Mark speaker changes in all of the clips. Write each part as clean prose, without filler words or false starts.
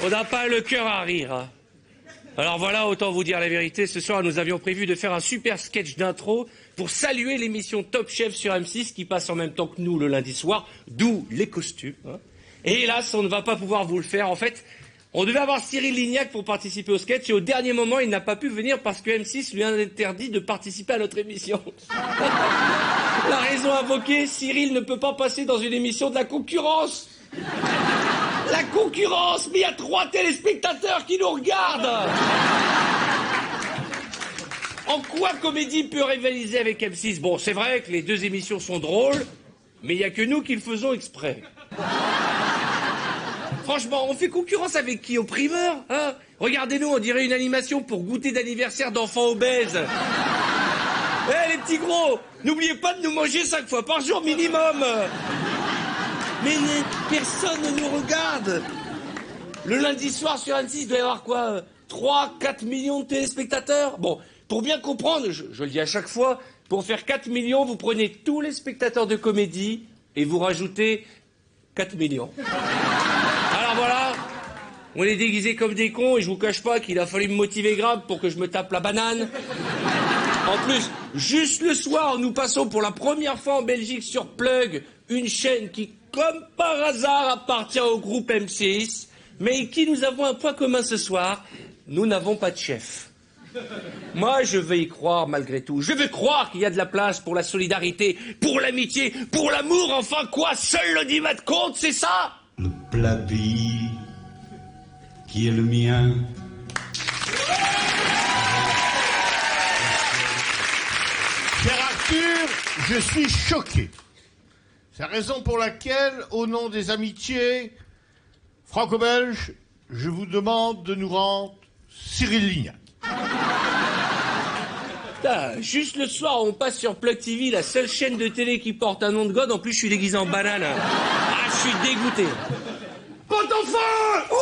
Speaker 1: On n'a pas le cœur à rire. Hein. Alors voilà, autant vous dire la vérité, ce soir nous avions prévu de faire un super sketch d'intro pour saluer l'émission Top Chef sur M6 qui passe en même temps que nous le lundi soir, d'où les costumes. Hein. Et hélas, on ne va pas pouvoir vous le faire. En fait, on devait avoir Cyril Lignac pour participer au sketch et au dernier moment, il n'a pas pu venir parce que M6 lui a interdit de participer à notre émission. La raison invoquée, Cyril ne peut pas passer dans une émission de la concurrence. La concurrence, mais il y a 3 téléspectateurs qui nous regardent. En quoi Comédie peut rivaliser avec M6? Bon, c'est vrai que les 2 émissions sont drôles, mais il n'y a que nous qui le faisons exprès. Franchement, on fait concurrence avec qui? Au primeur, hein? Regardez-nous, on dirait une animation pour goûter d'anniversaire d'enfants obèses. Les petits gros, n'oubliez pas de nous manger 5 fois par jour minimum. Mais personne ne nous regarde. Le lundi soir sur M6, il doit y avoir quoi 3-4 millions de téléspectateurs. Bon, pour bien comprendre, je le dis à chaque fois, pour faire 4 millions, vous prenez tous les spectateurs de Comédie et vous rajoutez 4 millions. Alors voilà, on est déguisés comme des cons et je vous cache pas qu'il a fallu me motiver grave pour que je me tape la banane. En plus, juste le soir, nous passons pour la première fois en Belgique sur Plug, une chaîne qui, comme par hasard, appartient au groupe M6, mais qui nous avons un point commun ce soir, nous n'avons pas de chef. Moi, je veux y croire malgré tout. Je veux croire qu'il y a de la place pour la solidarité, pour l'amitié, pour l'amour, enfin quoi, seul l'audimat compte, c'est ça?
Speaker 2: Le plat vie qui est le mien.
Speaker 3: Cher Arthur, je suis choqué. C'est la raison pour laquelle, au nom des amitiés franco-belges, je vous demande de nous rendre Cyril Lignac.
Speaker 1: Putain, juste le soir, on passe sur Plug TV, la seule chaîne de télé qui porte un nom de God. En plus, je suis déguisé en banane. Ah, je suis dégoûté. Pot-au-feu! Oh!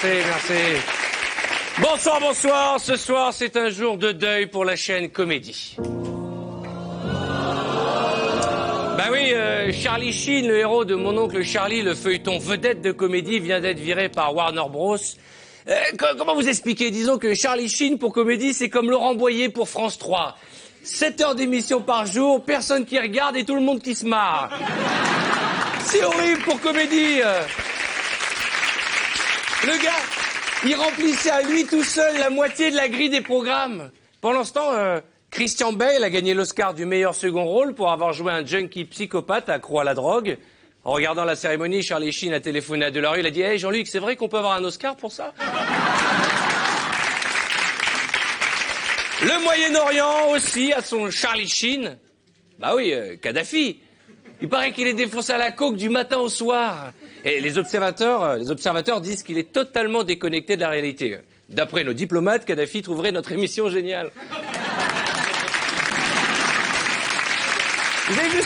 Speaker 1: Merci. Bonsoir. Ce soir, c'est un jour de deuil pour la chaîne Comédie. Bah oui, Charlie Sheen, le héros de Mon oncle Charlie, le feuilleton vedette de Comédie, vient d'être viré par Warner Bros. Comment vous expliquer? Disons que Charlie Sheen pour Comédie, c'est comme Laurent Boyer pour France 3. 7 heures d'émission par jour, personne qui regarde et tout le monde qui se marre. C'est horrible pour Comédie. Le gars, il remplissait à lui tout seul la moitié de la grille des programmes. Pendant ce temps, Christian Bale a gagné l'Oscar du meilleur second rôle pour avoir joué un junkie psychopathe accro à la drogue. En regardant la cérémonie, Charlie Sheen a téléphoné à Delarue. Il a dit « Hey Jean-Luc, c'est vrai qu'on peut avoir un Oscar pour ça ?» Le Moyen-Orient aussi a son Charlie Sheen. Bah oui, Kadhafi. Il paraît qu'il est défoncé à la coke du matin au soir. Et les observateurs disent qu'il est totalement déconnecté de la réalité. D'après nos diplomates, Kadhafi trouverait notre émission géniale. Vous avez vu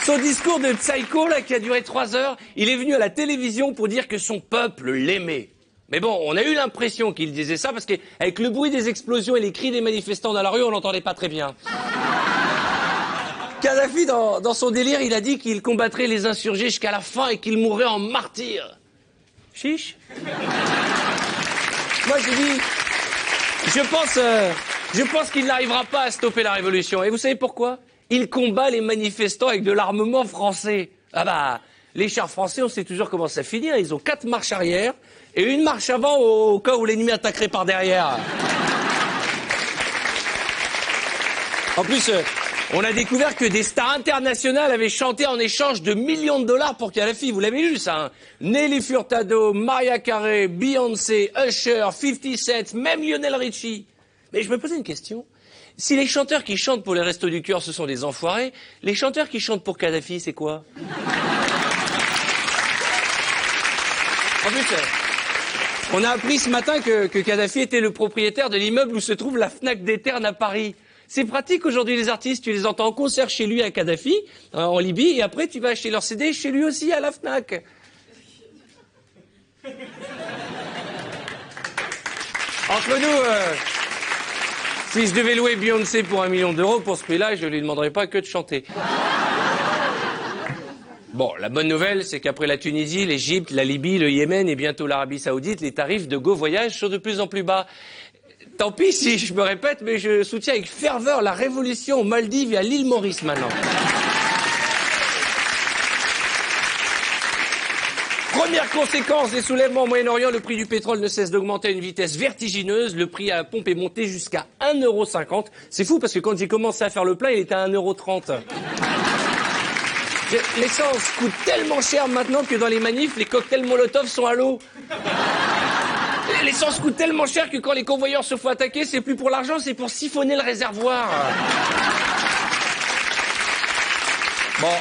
Speaker 1: son discours de psycho là, qui a duré 3 heures? Il est venu à la télévision pour dire que son peuple l'aimait. Mais bon, on a eu l'impression qu'il disait ça parce qu'avec le bruit des explosions et les cris des manifestants dans la rue, on l'entendait pas très bien. Kadhafi, dans son délire, il a dit qu'il combattrait les insurgés jusqu'à la fin et qu'il mourrait en martyr. Chiche. Moi, je dis, je pense Je pense qu'il n'arrivera pas à stopper la révolution. Et vous savez pourquoi? Il combat les manifestants avec de l'armement français. Ah bah, les chars français, on sait toujours comment ça finit. Ils ont 4 marches arrière et une marche avant au cas où l'ennemi attaquerait par derrière. En plus, on a découvert que des stars internationales avaient chanté en échange de millions de dollars pour Kadhafi. Vous l'avez lu, ça, hein? Nelly Furtado, Mariah Carey, Beyoncé, Usher, 50 Cent, même Lionel Richie. Mais je me posais une question. Si les chanteurs qui chantent pour les Restos du Cœur, ce sont des enfoirés, les chanteurs qui chantent pour Kadhafi, c'est quoi? En plus, on a appris ce matin que Kadhafi était le propriétaire de l'immeuble où se trouve la Fnac des Ternes à Paris. C'est pratique aujourd'hui, les artistes, tu les entends en concert chez lui à Kadhafi, en Libye, et après tu vas acheter leur CD chez lui aussi à la Fnac. Entre nous, si je devais louer Beyoncé pour 1 million d'euros, pour ce prix-là, je lui demanderais pas que de chanter. Bon, la bonne nouvelle, c'est qu'après la Tunisie, l'Égypte, la Libye, le Yémen et bientôt l'Arabie Saoudite, les tarifs de Go Voyage sont de plus en plus bas. Tant pis si je me répète, mais je soutiens avec ferveur la révolution aux Maldives et à l'île Maurice maintenant. Première conséquence des soulèvements au Moyen-Orient, le prix du pétrole ne cesse d'augmenter à une vitesse vertigineuse. Le prix à la pompe est monté jusqu'à 1,50 €. C'est fou parce que quand j'ai commencé à faire le plein, il était à 1,30 €. L'essence coûte tellement cher maintenant que dans les manifs, les cocktails Molotov sont à l'eau. L'essence coûte tellement cher que quand les convoyeurs se font attaquer, c'est plus pour l'argent, c'est pour siphonner le réservoir. Bon,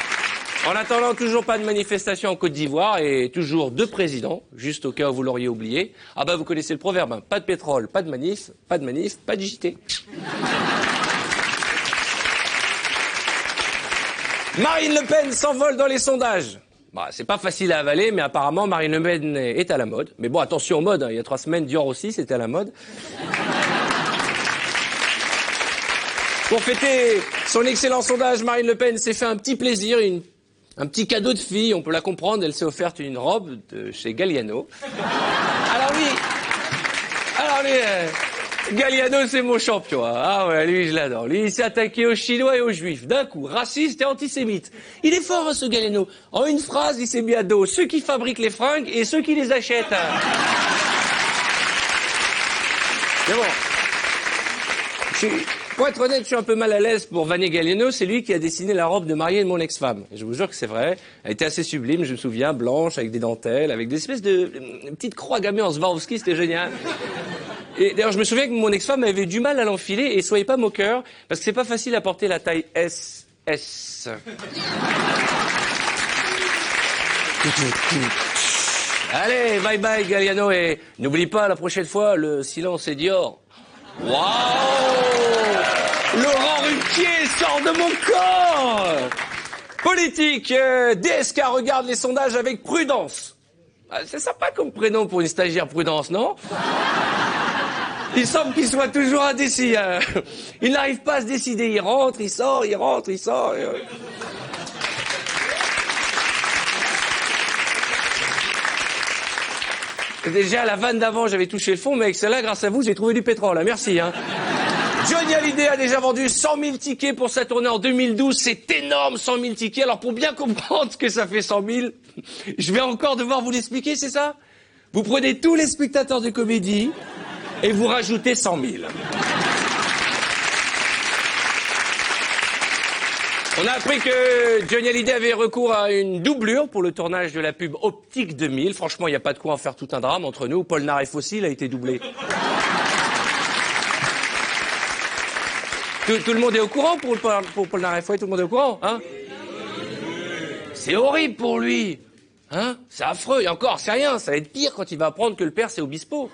Speaker 1: en attendant, toujours pas de manifestation en Côte d'Ivoire et toujours 2 présidents, juste au cas où vous l'auriez oublié. Ah bah vous connaissez le proverbe, hein, pas de pétrole, pas de manif, pas de JT. Marine Le Pen s'envole dans les sondages. Bah, c'est pas facile à avaler, mais apparemment Marine Le Pen est à la mode. Mais bon, attention aux modes, hein. Il y a 3 semaines, Dior aussi, c'était à la mode. Pour fêter son excellent sondage, Marine Le Pen s'est fait un petit plaisir, un petit cadeau de fille, on peut la comprendre, elle s'est offerte une robe de chez Galliano. Alors lui, Galliano, c'est mon champion. Ah ouais, lui, je l'adore. Lui, il s'est attaqué aux Chinois et aux Juifs. D'un coup, raciste et antisémite. Il est fort, hein, ce Galliano. En une phrase, il s'est mis à dos ceux qui fabriquent les fringues et ceux qui les achètent. Mais bon. Pour être honnête, je suis un peu mal à l'aise pour vanner Galliano. C'est lui qui a dessiné la robe de mariée de mon ex-femme. Et je vous jure que c'est vrai. Elle était assez sublime, je me souviens, blanche, avec des dentelles, avec des espèces de petites croix gammées en Swarovski, c'était génial. Et d'ailleurs, je me souviens que mon ex-femme avait du mal à l'enfiler, et soyez pas moqueur, parce que c'est pas facile à porter la taille SS. Allez, bye bye Galliano, et n'oublie pas, la prochaine fois, le silence est Dior. Waouh! Laurent Ruquier sort de mon corps! Politique, DSK regarde les sondages avec prudence. C'est sympa comme prénom pour une stagiaire, Prudence, non? Il semble qu'il soit toujours indécis. Il n'arrive pas à se décider. Il rentre, il sort, il rentre, il sort. Déjà, la vanne d'avant, j'avais touché le fond, mais avec celle-là, grâce à vous, j'ai trouvé du pétrole. Merci. Hein. Johnny Hallyday a déjà vendu 100 000 tickets pour sa tournée en 2012. C'est énorme, 100 000 tickets. Alors, pour bien comprendre ce que ça fait 100 000, je vais encore devoir vous l'expliquer, c'est ça? Vous prenez tous les spectateurs de comédie et vous rajoutez 100 000. On a appris que Johnny Hallyday avait recours à une doublure pour le tournage de la pub Optique 2000. Franchement, il n'y a pas de quoi en faire tout un drame entre nous. Paul Naref aussi, il a été doublé. Tout le monde est au courant pour Paul Naref, ouais, tout le monde est au courant, hein? C'est horrible pour lui, hein? C'est affreux, et encore, c'est rien, ça va être pire quand il va apprendre que le père c'est Obispo.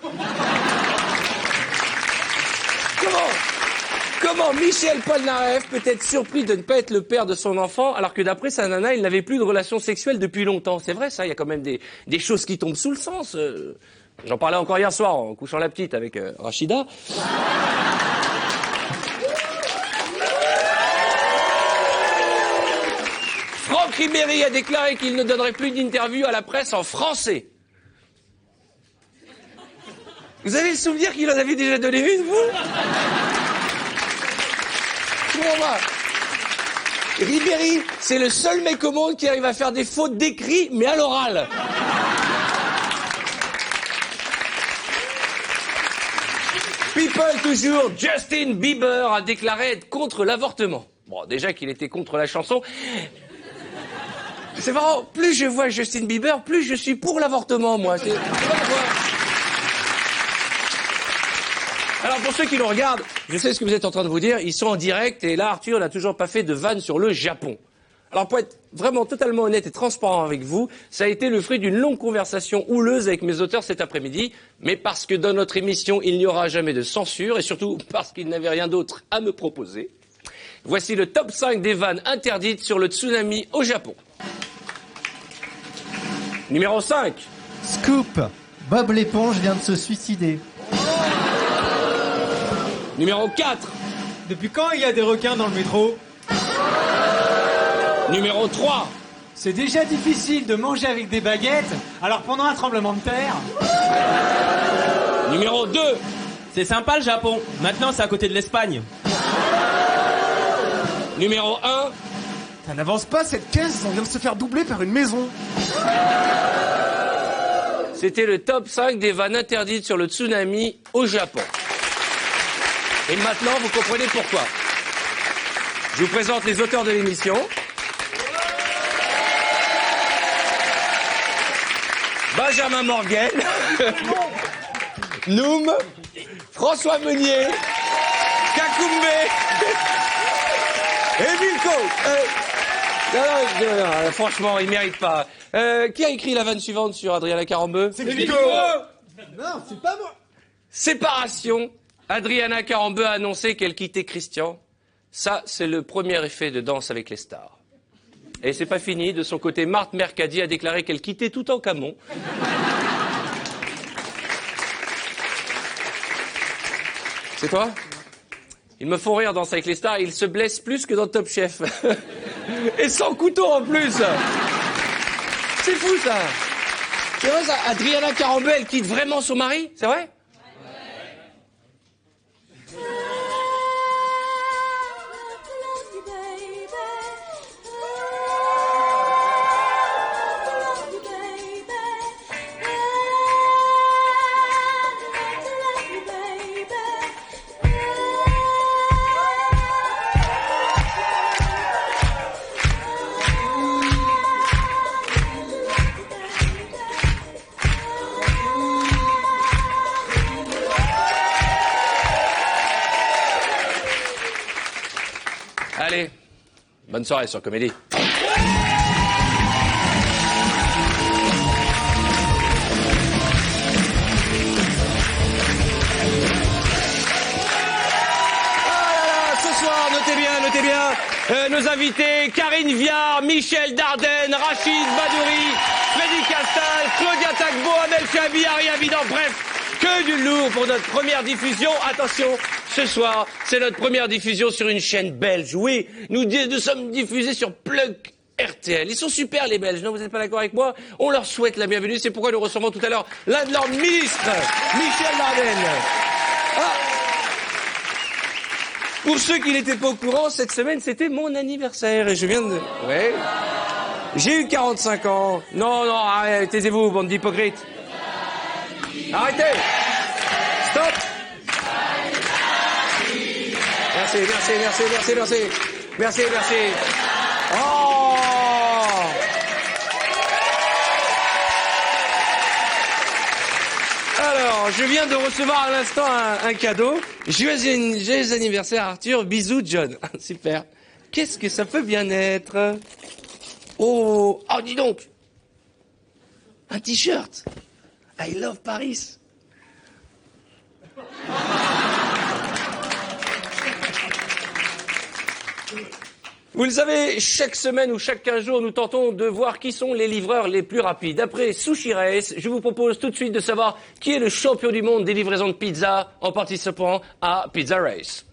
Speaker 1: Comment Michel Polnareff peut être surpris de ne pas être le père de son enfant alors que d'après sa nana, il n'avait plus de relations sexuelles depuis longtemps? C'est vrai ça, il y a quand même des choses qui tombent sous le sens. J'en parlais encore hier soir en couchant la petite avec Rachida. Franck Ribéry a déclaré qu'il ne donnerait plus d'interview à la presse en français. Vous avez le souvenir qu'il en avait déjà donné une, vous? comprends pas. Ribéry, c'est le seul mec au monde qui arrive à faire des fautes d'écrit, mais à l'oral. People toujours, Justin Bieber a déclaré être contre l'avortement. Bon, déjà qu'il était contre la chanson. C'est marrant, plus je vois Justin Bieber, plus je suis pour l'avortement, moi. C'est pas pourquoi. Alors pour ceux qui nous regardent, je sais ce que vous êtes en train de vous dire, ils sont en direct et là Arthur n'a toujours pas fait de vanne sur le Japon. Alors pour être vraiment totalement honnête et transparent avec vous, ça a été le fruit d'une longue conversation houleuse avec mes auteurs cet après-midi, mais parce que dans notre émission il n'y aura jamais de censure et surtout parce qu'ils n'avaient rien d'autre à me proposer. Voici le top 5 des vannes interdites sur le tsunami au Japon. Numéro 5.
Speaker 4: Scoop. Bob l'éponge vient de se suicider.
Speaker 1: Numéro 4.
Speaker 5: Depuis quand il y a des requins dans le métro?
Speaker 1: Numéro 3.
Speaker 5: C'est déjà difficile de manger avec des baguettes, alors pendant un tremblement de terre...
Speaker 1: Numéro 2.
Speaker 6: C'est sympa le Japon. Maintenant, c'est à côté de l'Espagne.
Speaker 1: Numéro 1.
Speaker 7: Ça n'avance pas cette caisse, on vient de se faire doubler par une maison.
Speaker 1: C'était le top 5 des vannes interdites sur le tsunami au Japon. Et maintenant, vous comprenez pourquoi. Je vous présente les auteurs de l'émission. Benjamin Morguel, Noum, François Meunier, Kakoumbe et Vilko. Non, franchement, il mérite pas. Qui a écrit la vanne suivante sur Adriana Carambeu?
Speaker 7: C'est Vilko. Non, c'est pas moi.
Speaker 1: Séparation. Adriana Carambeu a annoncé qu'elle quittait Christian. Ça, c'est le premier effet de Danse avec les stars. Et c'est pas fini. De son côté, Marthe Mercadier a déclaré qu'elle quittait Toutankhamon. C'est toi? Ils me font rire, Danse avec les stars. Ils se blessent plus que dans Top Chef. Et sans couteau en plus. C'est fou, ça. C'est vrai, ça? Adriana Carambeu, elle quitte vraiment son mari? C'est vrai? Allez, bonne soirée sur Comédie. Notez bien, nos invités, Karine Viard, Michel Dardenne, Rachid Badouri, Freddy Castal, Claudia Tagbo, Amel Chabi, Harry Avidan, bref, que du lourd pour notre première diffusion. Attention, ce soir, c'est notre première diffusion sur une chaîne belge. Oui, nous sommes diffusés sur Plug RTL. Ils sont super, les Belges, non? Vous n'êtes pas d'accord avec moi? On leur souhaite la bienvenue, c'est pourquoi nous recevons tout à l'heure l'un de leurs ministres, Michel Dardenne. Ah. Pour ceux qui n'étaient pas au courant, cette semaine, c'était mon anniversaire et je viens de... Ouais. J'ai eu 45 ans. Non, arrêtez, taisez-vous, bande d'hypocrites. Arrêtez. Stop. Merci. Oh. Alors, je viens de recevoir à l'instant un cadeau. Joyeux anniversaire Arthur, bisous John. Super. Qu'est-ce que ça peut bien être? Oh, dis donc. Un t-shirt. I love Paris. Vous le savez, chaque semaine ou chaque 15 jours, nous tentons de voir qui sont les livreurs les plus rapides. Après Sushi Race, je vous propose tout de suite de savoir qui est le champion du monde des livraisons de pizza en participant à Pizza Race.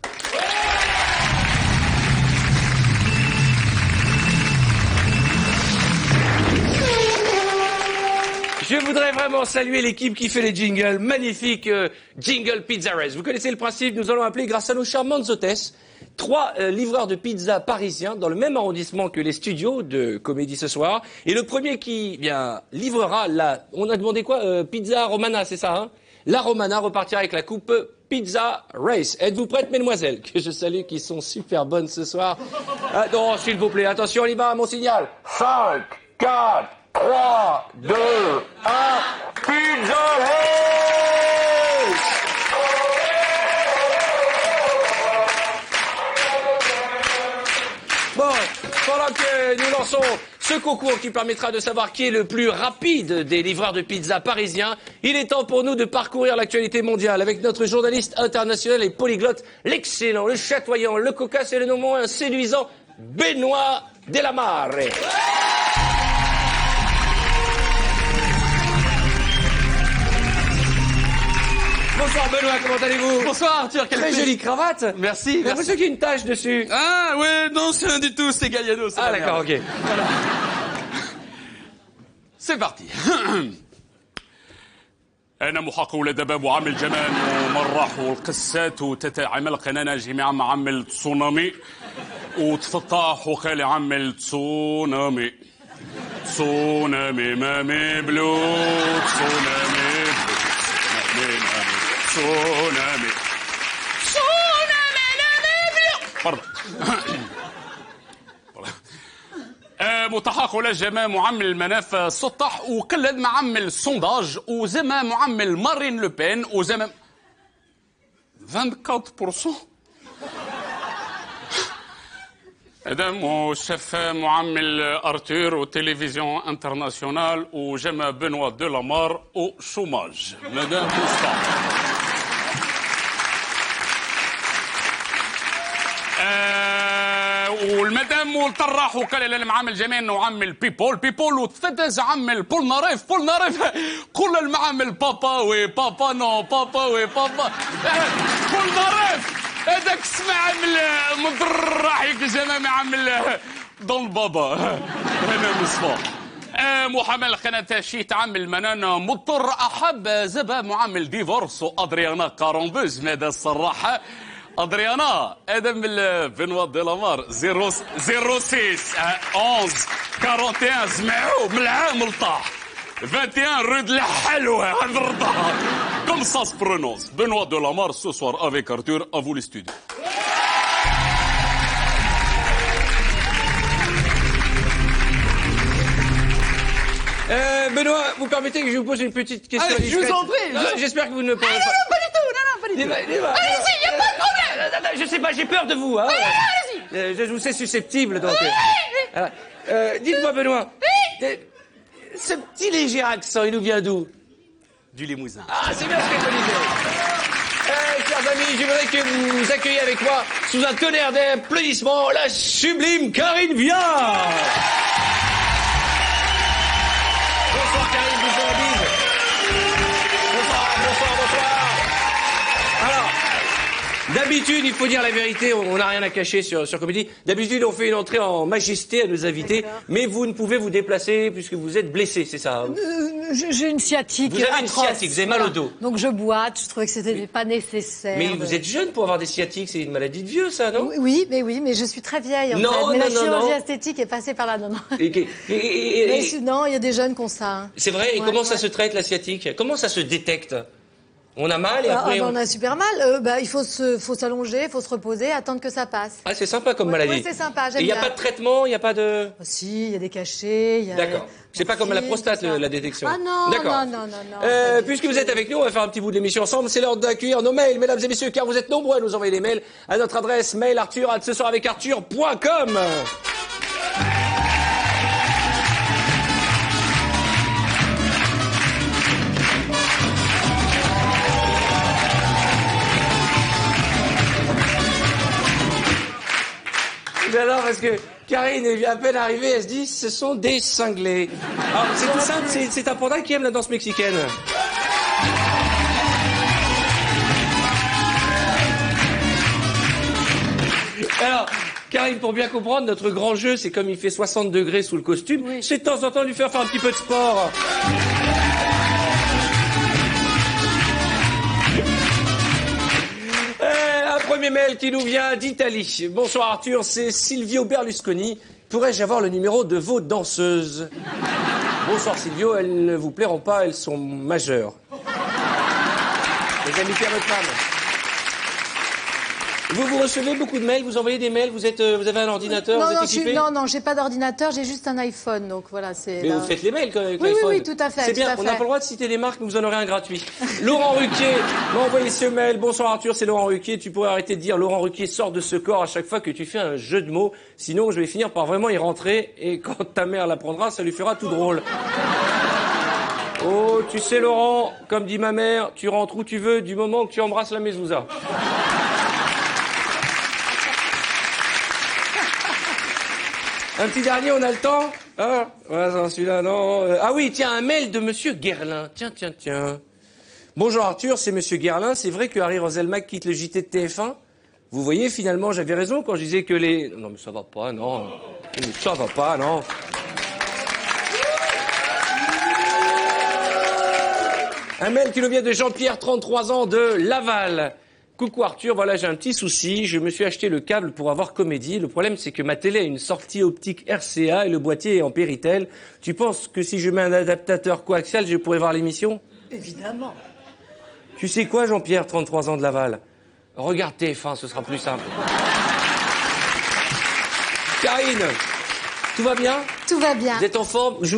Speaker 1: Je voudrais vraiment saluer l'équipe qui fait les jingles. Magnifique jingle Pizza Race. Vous connaissez le principe, nous allons appeler, grâce à nos charmantes hôtesses, 3 livreurs de pizza parisiens dans le même arrondissement que les studios de Comédie ce soir. Et le premier qui livrera on a demandé quoi Pizza Romana, c'est ça, hein? La Romana repartira avec la coupe Pizza Race. Êtes-vous prêtes, mesdemoiselles, que je salue, qui sont super bonnes ce soir? Ah, non, s'il vous plaît, attention, on y va à mon signal. 5, 4, 3, 2, 1, Pizza Race! Bon, pendant que nous lançons ce concours qui permettra de savoir qui est le plus rapide des livreurs de pizza parisiens, il est temps pour nous de parcourir l'actualité mondiale avec notre journaliste international et polyglotte, l'excellent, le chatoyant, le cocasse et le non moins séduisant Benoît Delamare. Bonsoir Benoît, comment allez-vous?
Speaker 6: Bonsoir Arthur, quelle
Speaker 1: Très jolie cravate.
Speaker 6: Merci,
Speaker 1: J'ai l'impression qu'il y a une tache dessus.
Speaker 6: Ah ouais, non, c'est rien du tout, c'est Galliano.
Speaker 1: Ah d'accord, ok.
Speaker 6: Voilà. C'est parti.
Speaker 8: انا محقق ولاد باب وعامل جمان ومراح والقسات وتتعمل قنانا جميعا معمل تسونامي وتفطاح وخالي عمل تسونامي تسونامي مامي بلو تسونامي تسونامي تسونامي متحقق ولا جماعة معمل المناف سطح وكلد معمل سونداج وزما معمل مارين لوبين وزما 24%. هذا شاف معمل ارتور وتلفزيون انترناسيونال وجمع بنوا دولامار وشوماج مدام مصطفى. والمدام والطراح وكل المعامل جميل وعمل بيبول وتفتز عمل بول ناريف كل المعامل بابا وبابا نو بابا وبابا بول ناريف هذاك اسمع من راح جماعة عمل دون بابا هنا مصفى محمل قناة شيت عمل منانا مضطر أحب زبا معمل ديفورس وأدريانا كارونبوز مدى الصراحة أدريانا ادم بنوا ديلامار 06 11 41 سمعوا من العام لطاح 21 رد الحلوة هذا الرضا comme ça se prononce Benoît Delamare ce soir avec Arthur à vous les studios.
Speaker 1: Benoît, vous permettez que je vous pose une petite question?
Speaker 6: Allez, je vous en prie.
Speaker 1: J'espère que vous ne parlez pas.
Speaker 6: Non, pas du tout, pas du tout.
Speaker 1: Allez-y,
Speaker 6: y a pas de problème.
Speaker 1: Je sais pas, j'ai peur de vous. Hein. Allez-y. Je vous sais susceptible, donc. Dites-moi, Benoît. Ce petit léger accent, il nous vient d'où?
Speaker 6: Du Limousin.
Speaker 1: Ah, c'est bien ce que je disais. Chers amis, je voudrais que vous accueilliez avec moi, sous un tonnerre d'applaudissements, la sublime Karine Viard. Bonsoir Karine, je vous fais la bise. Bonsoir. Alors, d'habitude, il faut dire la vérité, on n'a rien à cacher sur Comédie. D'habitude, on fait une entrée en majesté à nos invités, mais vous ne pouvez vous déplacer puisque vous êtes blessé, c'est ça?
Speaker 9: J'ai une sciatique.
Speaker 1: Vous avez une
Speaker 9: atroce.
Speaker 1: sciatique, vous avez mal au dos.
Speaker 9: Donc je boite, je trouvais que c'était pas nécessaire.
Speaker 1: Mais vous êtes jeune pour avoir des sciatiques, c'est une maladie de vieux, ça, non?
Speaker 9: Oui, mais je suis très vieille en
Speaker 1: non,
Speaker 9: fait. Mais
Speaker 1: non,
Speaker 9: la chirurgie
Speaker 1: non.
Speaker 9: esthétique est passée par là, non.
Speaker 1: Non,
Speaker 9: Il y a des jeunes qui ont ça. Hein.
Speaker 1: C'est vrai, et comment ça se traite, la sciatique? Comment ça se détecte? On a mal et après...
Speaker 9: on a super mal. Il faut s'allonger, il faut se reposer, attendre que ça passe.
Speaker 1: Ah, c'est sympa comme maladie.
Speaker 9: Oui, c'est sympa, j'aime
Speaker 1: Et il n'y a
Speaker 9: bien.
Speaker 1: pas de traitement, il n'y a pas de...
Speaker 9: Oh, si, il y a des cachets, il y a...
Speaker 1: D'accord. C'est pas comme la prostate, la détection.
Speaker 9: Ah non,
Speaker 1: d'accord.
Speaker 9: non.
Speaker 1: Puisque vous êtes avec nous, on va faire un petit bout de l'émission ensemble. C'est l'heure d'accueillir nos mails, mesdames et messieurs, car vous êtes nombreux à nous envoyer des mails à notre adresse mailarthur@cesoiravecArthur.com. J'adore parce que Karine est à peine arrivée, elle se dit ce sont des cinglés. Alors c'est tout simple, c'est un panda qui aime la danse mexicaine. Alors, Karine, pour bien comprendre, notre grand jeu, c'est comme il fait 60 degrés sous le costume, c'est de temps en temps lui faire un petit peu de sport. premier mail qui nous vient d'Italie. Bonsoir Arthur, c'est Silvio Berlusconi. Pourrais-je avoir le numéro de vos danseuses? Bonsoir Silvio, elles ne vous plairont pas, elles sont majeures. Les amitiés à votre femme. Vous recevez beaucoup de mails, vous envoyez des mails, vous avez un ordinateur, vous êtes équipé?
Speaker 9: Non, j'ai pas d'ordinateur, j'ai juste un iPhone, donc voilà, c'est...
Speaker 1: Mais vous faites les mails quand même avec
Speaker 9: Oui,
Speaker 1: l'iPhone.
Speaker 9: oui, tout à fait.
Speaker 1: C'est bien, on n'a pas le droit de citer les marques, mais vous en aurez un gratuit. Laurent Ruquier m'a envoyé ce mail. Bonsoir Arthur, c'est Laurent Ruquier. Tu pourrais arrêter de dire Laurent Ruquier sort de ce corps à chaque fois que tu fais un jeu de mots. Sinon, je vais finir par vraiment y rentrer et quand ta mère l'apprendra, ça lui fera tout drôle. Oh, tu sais Laurent, comme dit ma mère, tu rentres où tu veux du moment que tu embrasses la mezouza. Un petit dernier, on a le temps? Ah, voilà, celui-là, non. Ah oui, tiens, un mail de Monsieur Guerlain. Tiens. Bonjour Arthur, c'est Monsieur Guerlain. C'est vrai que Harry Roselmack quitte le JT de TF1? Vous voyez, finalement, j'avais raison quand je disais que les... Non, mais ça va pas, non. Ça va pas, non. Un mail qui nous vient de Jean-Pierre, 33 ans, de Laval. Coucou Arthur, voilà, j'ai un petit souci. Je me suis acheté le câble pour avoir Comédie. Le problème, c'est que ma télé a une sortie optique RCA et le boîtier est en Péritel. Tu penses que si je mets un adaptateur coaxial, je pourrais voir l'émission?
Speaker 9: Évidemment.
Speaker 1: Tu sais quoi, Jean-Pierre, 33 ans de Laval? Regarde TF1, ce sera plus simple. Karine, tout va bien?
Speaker 9: Tout va bien.
Speaker 1: Vous êtes en forme? Je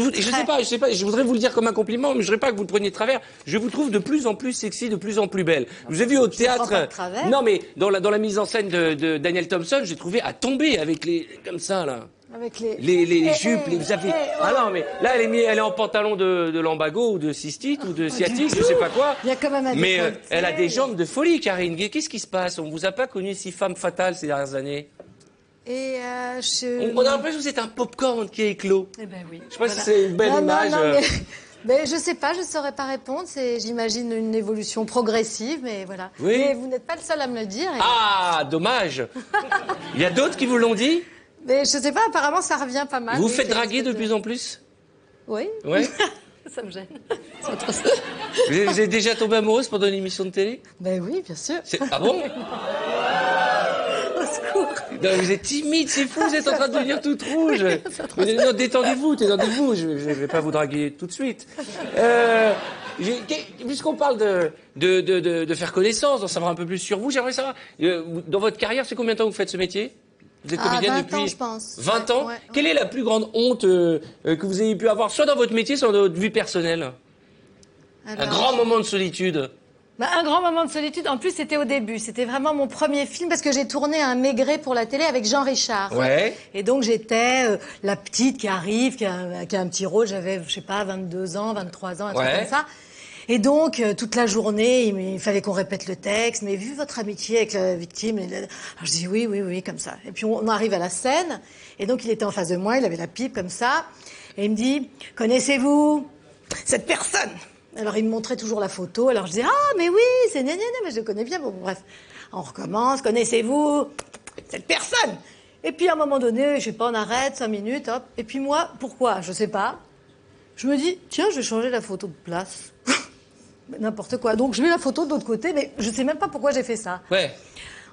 Speaker 1: sais pas, je voudrais vous le dire comme un compliment, mais je voudrais pas que vous le preniez de travers. Je vous trouve de plus en plus sexy, de plus en plus belle. Je vous ai vu au théâtre.
Speaker 9: Pas de travers.
Speaker 1: Non, mais dans la mise en scène de Daniel Thompson, j'ai trouvé à tomber avec les, comme ça, là.
Speaker 9: Avec
Speaker 1: Les jupes, vous avez... Ah non, mais là, elle est en pantalon de lambago, ou de cystite, ou de sciatique, je sais pas quoi.
Speaker 9: Il y a quand même un
Speaker 1: Mais
Speaker 9: décolleté.
Speaker 1: elle a des jambes de folie, Karine. Qu'est-ce qui se passe? On vous a pas connu si femme fatale ces dernières années?
Speaker 9: Et
Speaker 1: On a l'impression que c'est un popcorn qui est éclos.
Speaker 9: Eh ben oui.
Speaker 1: Je sais pas si c'est une belle image.
Speaker 9: Mais je sais pas, je saurais pas répondre. C'est, j'imagine, une évolution progressive, mais voilà.
Speaker 1: Oui.
Speaker 9: Mais vous n'êtes pas le seul à me le dire.
Speaker 1: Ah, dommage. Il y a d'autres qui vous l'ont dit?
Speaker 9: Mais je sais pas, apparemment ça revient pas mal.
Speaker 1: Vous
Speaker 9: Oui,
Speaker 1: faites
Speaker 9: c'est-
Speaker 1: draguer de
Speaker 9: c'est-
Speaker 1: plus en plus?
Speaker 9: Oui.
Speaker 1: Ouais.
Speaker 9: Ça me gêne.
Speaker 1: Vous êtes déjà tombée amoureuse pendant une émission de télé?
Speaker 9: Ben oui, bien sûr.
Speaker 1: Ah bon?
Speaker 9: Au secours.
Speaker 1: Non, vous êtes timide, c'est fou, vous êtes en train de devenir toute rouge. Non, détendez-vous, je vais pas vous draguer tout de suite. Puisqu'on parle de faire connaissance, d'en savoir un peu plus sur vous, j'aimerais savoir, dans votre carrière, c'est combien de temps que vous faites ce métier? Vous êtes comédienne
Speaker 9: 20
Speaker 1: depuis
Speaker 9: ans, je pense.
Speaker 1: 20 ans?
Speaker 9: Ouais.
Speaker 1: Quelle est la plus grande honte que vous ayez pu avoir, soit dans votre métier, soit dans votre vie personnelle?
Speaker 9: Alors,
Speaker 1: Un grand moment de solitude.
Speaker 9: un grand moment de solitude. En plus, c'était au début. C'était vraiment mon premier film parce que j'ai tourné un Maigret pour la télé avec Jean Richard.
Speaker 1: Ouais.
Speaker 9: Et donc, j'étais la petite qui arrive, qui a un petit rôle. J'avais, je sais pas, 22 ans, 23 ans, un truc
Speaker 1: Ouais.
Speaker 9: comme ça. Et donc, toute la journée, il fallait qu'on répète le texte. Mais vu votre amitié avec la victime, alors je dis oui, comme ça. Et puis, on arrive à la scène. Et donc, il était en face de moi, il avait la pipe comme ça. Et il me dit, connaissez-vous cette personne? Alors, il me montrait toujours la photo. Alors, je disais, ah, mais oui, c'est gna, mais je le connais bien. Bon, bref. On recommence. Connaissez-vous cette personne? Et puis, à un moment donné, je sais pas, on arrête, 5 minutes, hop. Et puis moi, pourquoi? Je sais pas. Je me dis, tiens, je vais changer la photo de place. N'importe quoi. Donc, je mets la photo de l'autre côté, mais je sais même pas pourquoi j'ai fait ça.
Speaker 1: Ouais.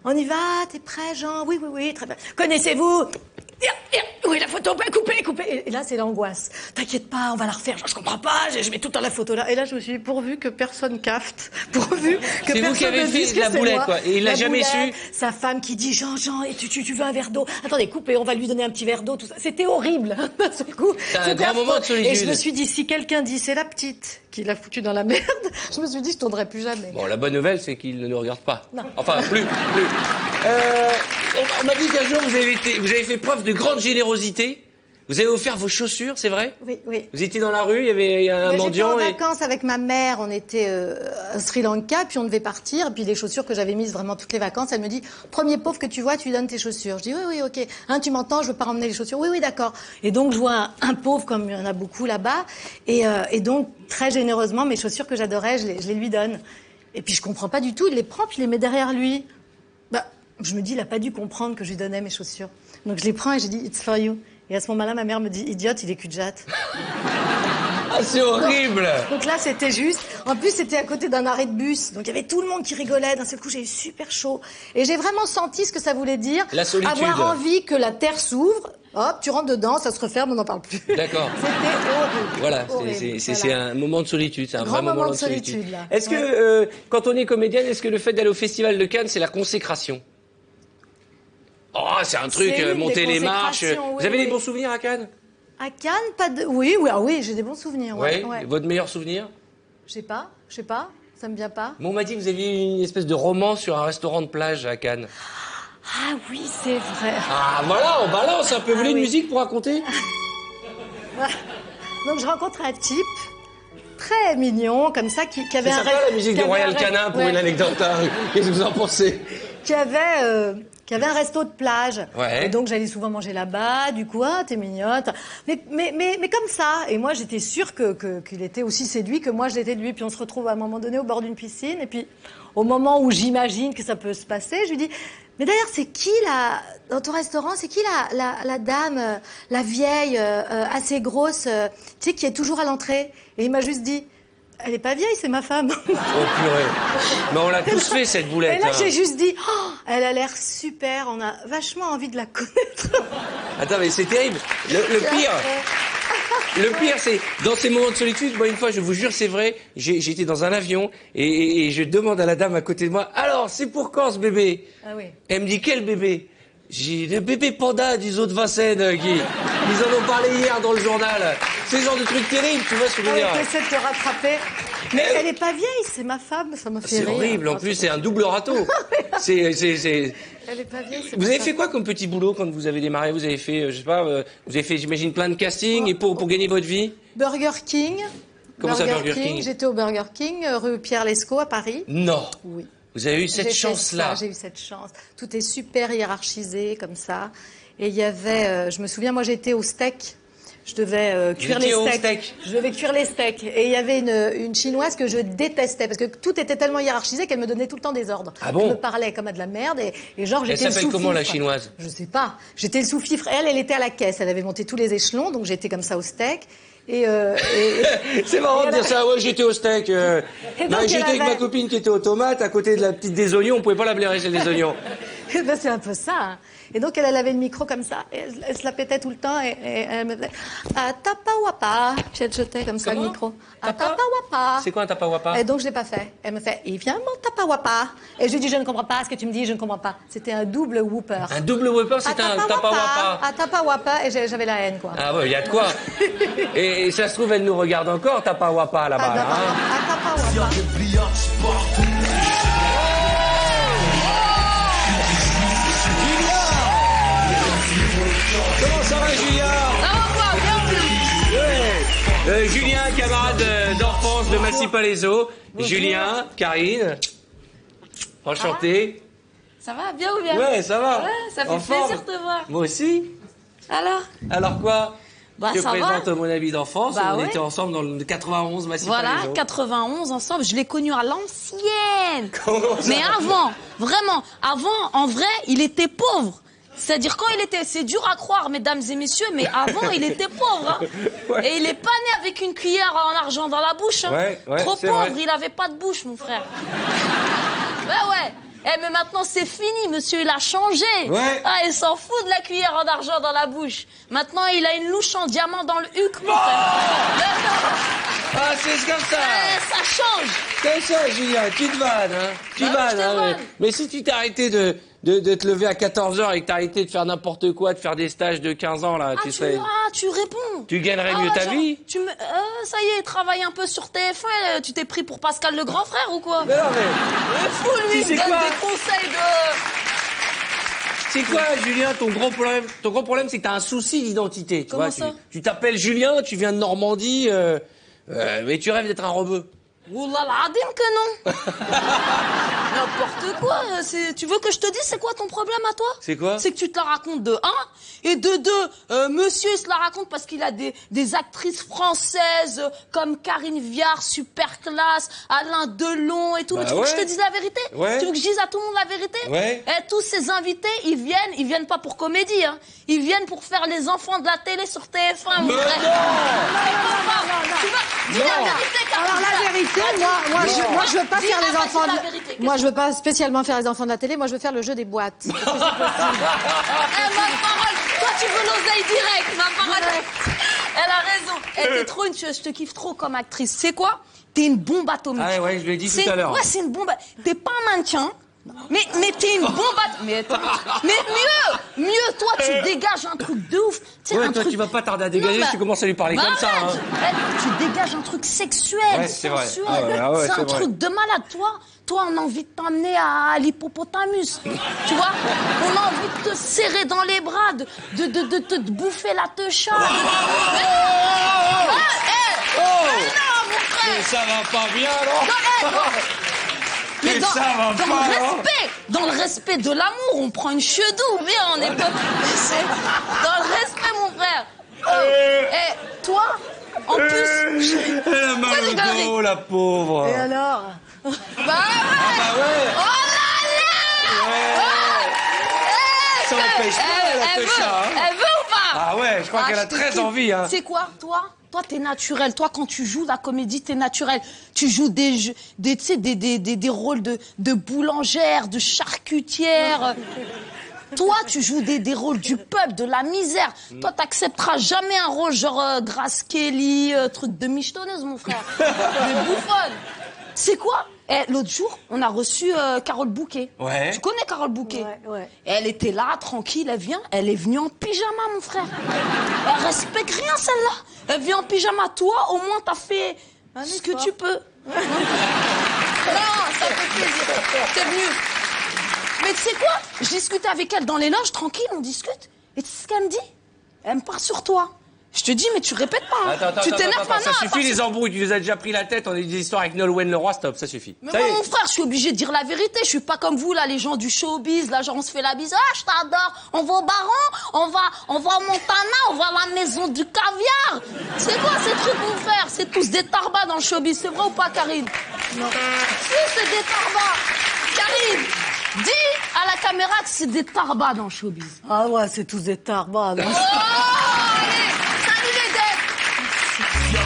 Speaker 9: On y va, t'es prêt, Jean? Oui, très bien. Connaissez-vous? Oui, la photo, coupez. Et là, c'est l'angoisse. T'inquiète pas, on va la refaire. Je comprends pas, je mets tout dans la photo là. Et là, je me suis dit, pourvu que personne cafte, pourvu que
Speaker 1: C'est
Speaker 9: personne
Speaker 1: vous qui avez
Speaker 9: ne dise
Speaker 1: fait
Speaker 9: que
Speaker 1: la
Speaker 9: c'est
Speaker 1: boulette,
Speaker 9: moi.
Speaker 1: quoi. Et il l'a
Speaker 9: La
Speaker 1: jamais
Speaker 9: boulette,
Speaker 1: su.
Speaker 9: Sa femme qui dit, Jean, et tu veux un verre d'eau? Attendez, coupez, on va lui donner un petit verre d'eau, tout ça. C'était horrible. D'un seul coup.
Speaker 1: C'est un
Speaker 9: C'était
Speaker 1: grand moment de
Speaker 9: affreux.
Speaker 1: solitude.
Speaker 9: Et je me suis dit, si quelqu'un dit, c'est la petite qui l'a foutu dans la merde, je me suis dit, je tournerai plus jamais.
Speaker 1: Bon, la bonne nouvelle, c'est qu'il ne nous regarde pas.
Speaker 9: Non.
Speaker 1: Enfin, plus. On m'a dit qu'un jour, vous avez fait preuve de grande générosité. Vous avez offert vos chaussures, c'est vrai?
Speaker 9: Oui.
Speaker 1: Vous étiez dans la rue, il y a un
Speaker 9: J'étais
Speaker 1: mendiant
Speaker 9: en
Speaker 1: et...
Speaker 9: vacances avec ma mère, on était à Sri Lanka, puis on devait partir, puis les chaussures que j'avais mises vraiment toutes les vacances, elle me dit, premier pauvre que tu vois, tu lui donnes tes chaussures. Je dis, oui, ok. Hein, tu m'entends, je veux pas ramener les chaussures. Oui, d'accord. Et donc, je vois un pauvre, comme il y en a beaucoup là-bas, et donc, très généreusement, mes chaussures que j'adorais, je les lui donne. Et puis, je comprends pas du tout, il les prend, puis il les met derrière lui. Je me dis, il a pas dû comprendre que je lui donnais mes chaussures. Donc, je les prends et je dis, it's for you. Et à ce moment-là, ma mère me dit, idiote, il est cul de jatte.
Speaker 1: Ah, c'est horrible.
Speaker 9: Donc là, c'était juste. En plus, c'était à côté d'un arrêt de bus. Donc il y avait tout le monde qui rigolait. D'un seul coup, j'ai eu super chaud. Et j'ai vraiment senti ce que ça voulait dire.
Speaker 1: La solitude.
Speaker 9: Avoir envie que la terre s'ouvre. Hop, tu rentres dedans, ça se referme, on n'en parle plus.
Speaker 1: D'accord.
Speaker 9: C'était horrible.
Speaker 1: Voilà,
Speaker 9: Horrible,
Speaker 1: c'est
Speaker 9: voilà.
Speaker 1: un moment de solitude, c'est un
Speaker 9: Grand
Speaker 1: vrai moment
Speaker 9: moment
Speaker 1: de
Speaker 9: de
Speaker 1: solitude.
Speaker 9: solitude, là.
Speaker 1: Est-ce que, quand on est comédienne, est-ce que le fait d'aller au Festival de Cannes, c'est la consécration? Oh, c'est un truc,
Speaker 9: C'est une des
Speaker 1: monter les marches.
Speaker 9: consécrations,
Speaker 1: Vous
Speaker 9: oui,
Speaker 1: avez des
Speaker 9: oui.
Speaker 1: bons souvenirs à Cannes?
Speaker 9: À Cannes, pas de. Oui, j'ai des bons souvenirs. Ouais.
Speaker 1: Votre meilleur souvenir?
Speaker 9: Je sais pas, ça me vient pas.
Speaker 1: Bon, on m'a dit que vous aviez une espèce de roman sur un restaurant de plage à Cannes.
Speaker 9: Ah oui, c'est vrai.
Speaker 1: Ah, voilà, on balance un peu. Vous voulez une musique pour raconter?
Speaker 9: Donc je rencontre un type très mignon, comme ça, qui avait
Speaker 1: C'est
Speaker 9: un
Speaker 1: sympa
Speaker 9: rêve.
Speaker 1: la musique de Royal Canin pour une anecdote. Hein. Qu'est-ce que vous en pensez?
Speaker 9: Qui avait un resto de plage.
Speaker 1: Ouais.
Speaker 9: Et donc j'allais souvent manger là-bas. Du coup, ah, t'es mignonne. Mais comme ça. Et moi, j'étais sûre qu'il était aussi séduit que moi, je l'étais de lui. Puis on se retrouve à un moment donné au bord d'une piscine. Et puis, au moment où j'imagine que ça peut se passer, je lui dis, mais d'ailleurs, c'est qui dans ton restaurant, c'est qui la dame, la vieille, assez grosse, tu sais, qui est toujours à l'entrée? Et il m'a juste dit, elle est pas vieille, c'est ma femme.
Speaker 1: Oh purée. Mais on l'a tous fait, cette boulette.
Speaker 9: Et là,
Speaker 1: hein.
Speaker 9: j'ai juste dit, oh, elle a l'air super, on a vachement envie de la connaître.
Speaker 1: Attends, mais c'est terrible. Le pire, c'est, dans ces moments de solitude, moi, une fois, je vous jure, c'est vrai, j'étais dans un avion et je demande à la dame à côté de moi, alors, c'est pour quand ce bébé?
Speaker 9: Ah oui.
Speaker 1: Elle me dit, quel bébé? J'ai le bébé panda du zoo de Vincennes, ils en ont parlé hier dans le journal. C'est le genre de truc terrible, tu vois ce que je veux dire.
Speaker 9: T'essaies de te rattraper. Mais elle est pas vieille, c'est ma femme, ça m'a fait
Speaker 1: C'est
Speaker 9: rire.
Speaker 1: horrible, en plus, c'est un double râteau. C'est...
Speaker 9: Elle est pas vieille, c'est
Speaker 1: Vous
Speaker 9: ma
Speaker 1: avez
Speaker 9: femme.
Speaker 1: fait quoi comme petit boulot quand vous avez démarré? Vous avez fait, je sais pas, vous avez fait, j'imagine, plein de castings et pour gagner votre vie?
Speaker 9: Burger King.
Speaker 1: Comment ça, Burger King?
Speaker 9: J'étais au Burger King, rue Pierre-Lescot à Paris.
Speaker 1: Non.
Speaker 9: Oui.
Speaker 1: Vous avez eu cette
Speaker 9: J'ai fait
Speaker 1: chance-là.
Speaker 9: ça, j'ai eu cette chance. Tout est super hiérarchisé, comme ça. Et il y avait, je me souviens, moi j'étais au steak. Je devais cuire les
Speaker 1: étiez au
Speaker 9: steaks.
Speaker 1: steak.
Speaker 9: Je devais cuire les steaks. Et il y avait une chinoise que je détestais parce que tout était tellement hiérarchisé qu'elle me donnait tout le temps des ordres.
Speaker 1: Ah bon?
Speaker 9: Elle me parlait comme à de la merde et genre
Speaker 1: Elle
Speaker 9: j'étais le
Speaker 1: s'appelle
Speaker 9: sous-fifre.
Speaker 1: comment, la chinoise?
Speaker 9: Je sais pas. J'étais le sous-fifre. Elle était à la caisse. Elle avait monté tous les échelons, donc j'étais comme ça au steak.
Speaker 1: C'est marrant de dire ça. Ouais, j'étais au steak.
Speaker 9: donc,
Speaker 1: J'étais
Speaker 9: elle
Speaker 1: avec ma
Speaker 9: avait-
Speaker 1: copine qui était aux tomates à côté de la petite des oignons. On pouvait pas la blairer, c'est des oignons.
Speaker 9: Ben, c'est un peu ça. Hein. Et donc, elle avait le micro comme ça. Et elle se la pétait tout le temps. Et elle me disait Tapawapa. Puis elle jetait comme ça le
Speaker 1: Comment?
Speaker 9: micro. Tapawapa.
Speaker 1: C'est quoi un tapawapa?
Speaker 9: Et donc, je l'ai pas fait. Elle me fait Il vient mon tapawapa. Et je lui dis Je ne comprends pas ce que tu me dis, je ne comprends pas. C'était un double whooper.
Speaker 1: Un double whopper, c'est un tapawapa.
Speaker 9: Tapawapa. Et j'avais la haine, quoi.
Speaker 1: Ah ouais, il y a de quoi. Et ça se trouve, elle nous regarde encore, tapawapa là-bas. Là, hein.
Speaker 9: Tapawapa.
Speaker 1: Comment ça va, Julien? Ouais. Julien, camarade d'enfance de Massy Palaiso. Julien, Karine. Enchanté.
Speaker 10: Ça va, bien ou bien?
Speaker 1: Ouais, ça va.
Speaker 10: Ouais, ça fait
Speaker 1: En forme.
Speaker 10: plaisir de te voir.
Speaker 1: Moi aussi.
Speaker 10: Alors?
Speaker 1: Alors quoi?
Speaker 10: Bah,
Speaker 1: Je te
Speaker 10: ça
Speaker 1: présente
Speaker 10: va.
Speaker 1: mon ami d'enfance.
Speaker 10: Bah,
Speaker 1: on
Speaker 10: ouais.
Speaker 1: était ensemble dans le 91 Massy
Speaker 10: Voilà,
Speaker 1: Palaiso.
Speaker 10: 91 ensemble, je l'ai connu à l'ancienne.
Speaker 1: Comment ça?
Speaker 10: Mais avant, vraiment, avant, en vrai, il était pauvre. C'est-à-dire quand il était, c'est dur à croire, mesdames et messieurs, mais avant, il était pauvre. Hein.
Speaker 1: Ouais.
Speaker 10: Et il est pas né avec une cuillère en argent dans la bouche. Hein.
Speaker 1: Ouais,
Speaker 10: Trop
Speaker 1: c'est
Speaker 10: pauvre,
Speaker 1: vrai.
Speaker 10: il avait pas de bouche, mon frère. Ouais. Eh, mais maintenant, c'est fini, monsieur, il a changé.
Speaker 1: Ouais.
Speaker 10: Ah, il s'en fout de la cuillère en argent dans la bouche. Maintenant, il a une louche en diamant dans le huc, mon frère.
Speaker 1: Ah, c'est comme ça.
Speaker 10: Ça change.
Speaker 1: Comme ça, Julien, tu te vannes, hein. Tu
Speaker 10: Bah oui,
Speaker 1: vannes,
Speaker 10: je te
Speaker 1: hein.
Speaker 10: vanne.
Speaker 1: Mais si tu t'es arrêté de te lever à 14h et que t'as arrêté de faire n'importe quoi, de faire des stages de 15 ans, là,
Speaker 10: Tu réponds.
Speaker 1: tu gagnerais mieux
Speaker 10: ouais,
Speaker 1: ta
Speaker 10: genre,
Speaker 1: vie.
Speaker 10: Ça y est, travaille un peu sur TF1. Tu t'es pris pour Pascal le grand frère ou quoi?
Speaker 1: Mais non, mais.
Speaker 10: Il est fou, lui,
Speaker 1: Tu
Speaker 10: il
Speaker 1: sais
Speaker 10: donne
Speaker 1: quoi
Speaker 10: des conseils de...
Speaker 1: C'est quoi, Julien, ton gros problème? Ton gros problème, c'est que t'as un souci d'identité. Tu
Speaker 10: Comment
Speaker 1: vois,
Speaker 10: ça
Speaker 1: tu t'appelles Julien, tu viens de Normandie, mais tu rêves d'être un rebeu.
Speaker 10: Oulala, que non. N'importe quoi. Tu veux que je te dise c'est quoi ton problème à toi?
Speaker 1: C'est quoi?
Speaker 10: C'est que tu te la racontes de 1 et de 2. Monsieur il se la raconte parce qu'il a des actrices françaises comme Karine Viard, super classe, Alain Delon et tout.
Speaker 1: Bah
Speaker 10: Mais tu veux que je
Speaker 1: ouais.
Speaker 10: te dise la vérité?
Speaker 1: Ouais.
Speaker 10: Tu veux que je dise à tout le monde la vérité?
Speaker 1: Ouais.
Speaker 10: Et tous ces invités, ils viennent pas pour comédie, hein. Ils viennent pour faire les enfants de la télé sur TF1. mon frère. Tu vas dis la vérité, Karine.
Speaker 9: Alors la vérité, moi je veux pas
Speaker 10: Dis
Speaker 9: faire
Speaker 10: la
Speaker 9: les enfants.
Speaker 10: vérité, la vérité.
Speaker 9: Moi je veux pas spécialement faire les enfants de la télé. Moi je veux faire le jeu des boîtes.
Speaker 10: Eh, ma parole, toi tu veux l'oseille direct, ma parole. Elle a raison. T'es trop une tueuse, je te kiffe trop comme actrice. C'est quoi? T'es une bombe atomique.
Speaker 1: Ah ouais, je l'ai dit tout à l'heure.
Speaker 10: Ouais, c'est une bombe. T'es pas un mannequin. Mais t'es une bombe atomique. Mais mieux, toi tu dégages un truc de ouf. Tu sais,
Speaker 1: Ouais,
Speaker 10: un
Speaker 1: toi,
Speaker 10: truc...
Speaker 1: tu vas pas tarder à dégager
Speaker 10: Non,
Speaker 1: si tu commences à lui parler comme ça. Hein.
Speaker 10: Tu dégages un truc sexuel,
Speaker 1: Ouais, c'est vrai.
Speaker 10: sensuel.
Speaker 1: Ah ouais,
Speaker 10: c'est
Speaker 1: c'est
Speaker 10: un
Speaker 1: vrai.
Speaker 10: truc de malade. Toi, on a envie de t'emmener à l'hippopotamus. Tu vois? On a envie de te serrer dans les bras, de te bouffer la techa. Non, mon frère.
Speaker 1: Mais ça va pas bien, non?
Speaker 10: Mais
Speaker 1: Mais
Speaker 10: dans,
Speaker 1: ça va
Speaker 10: dans
Speaker 1: pas,
Speaker 10: le
Speaker 1: non?
Speaker 10: respect, dans le respect de l'amour, on prend une chedou, mais on n'est pas... C'est dans le respect, mon frère. Et toi, en plus...
Speaker 1: Elle a mal
Speaker 10: Quoi,
Speaker 1: au
Speaker 10: tu galeries?
Speaker 1: dos, la pauvre.
Speaker 9: Et alors?
Speaker 10: Bah ouais.
Speaker 1: Bah ouais.
Speaker 10: Oh là là.
Speaker 1: Ça empêche pas, la techa, hein.
Speaker 10: Elle veut ou pas?
Speaker 1: Ah ouais, je crois qu'elle a
Speaker 10: je te
Speaker 1: très
Speaker 10: kiffe.
Speaker 1: envie, hein.
Speaker 10: C'est quoi, toi, t'es naturel. Toi, quand tu joues la comédie, t'es naturel. Tu joues tu sais, des rôles de boulangère, de charcutière. Toi, tu joues des rôles du peuple, de la misère. Toi, t'accepteras jamais un rôle genre Grace Kelly, truc de michetonneuse, mon frère. De bouffonne. C'est quoi? L'autre jour, on a reçu Carole Bouquet.
Speaker 1: Ouais.
Speaker 10: Tu connais Carole Bouquet?
Speaker 9: Ouais.
Speaker 10: Elle était là, tranquille, elle est venue en pyjama, mon frère. Elle respecte rien, celle-là. Elle vient en pyjama. Toi, au moins, t'as fait ce que tu peux. Non, ça fait plaisir. T'es venue. Mais tu sais quoi? Je discutais avec elle dans les loges, tranquille, on discute. Et tu sais ce qu'elle me dit? Elle me parle sur toi. Je te dis, mais tu répètes pas. Hein. Tu t'énerves maintenant.
Speaker 1: Ça suffit les embrouilles, tu nous as déjà pris la tête, on a eu des histoires avec Nolwenn Leroy, stop, ça suffit.
Speaker 10: Mais
Speaker 1: Ça
Speaker 10: moi,
Speaker 1: y est.
Speaker 10: mon frère, je suis obligée de dire la vérité. Je suis pas comme vous, là, les gens du showbiz. Là, genre, on se fait la bise. Ah, je t'adore. On va au Baron, on va à Montana, on va à la maison du caviar. C'est quoi ces trucs, mon frère? C'est tous des tarbas dans le showbiz. C'est vrai ou pas, Karine? Non. Si, c'est des tarbas. Karine, dis à la caméra que c'est des tarbas dans le showbiz.
Speaker 9: Ah ouais, c'est tous des tarbas.
Speaker 10: Oh, allez, salut les dettes.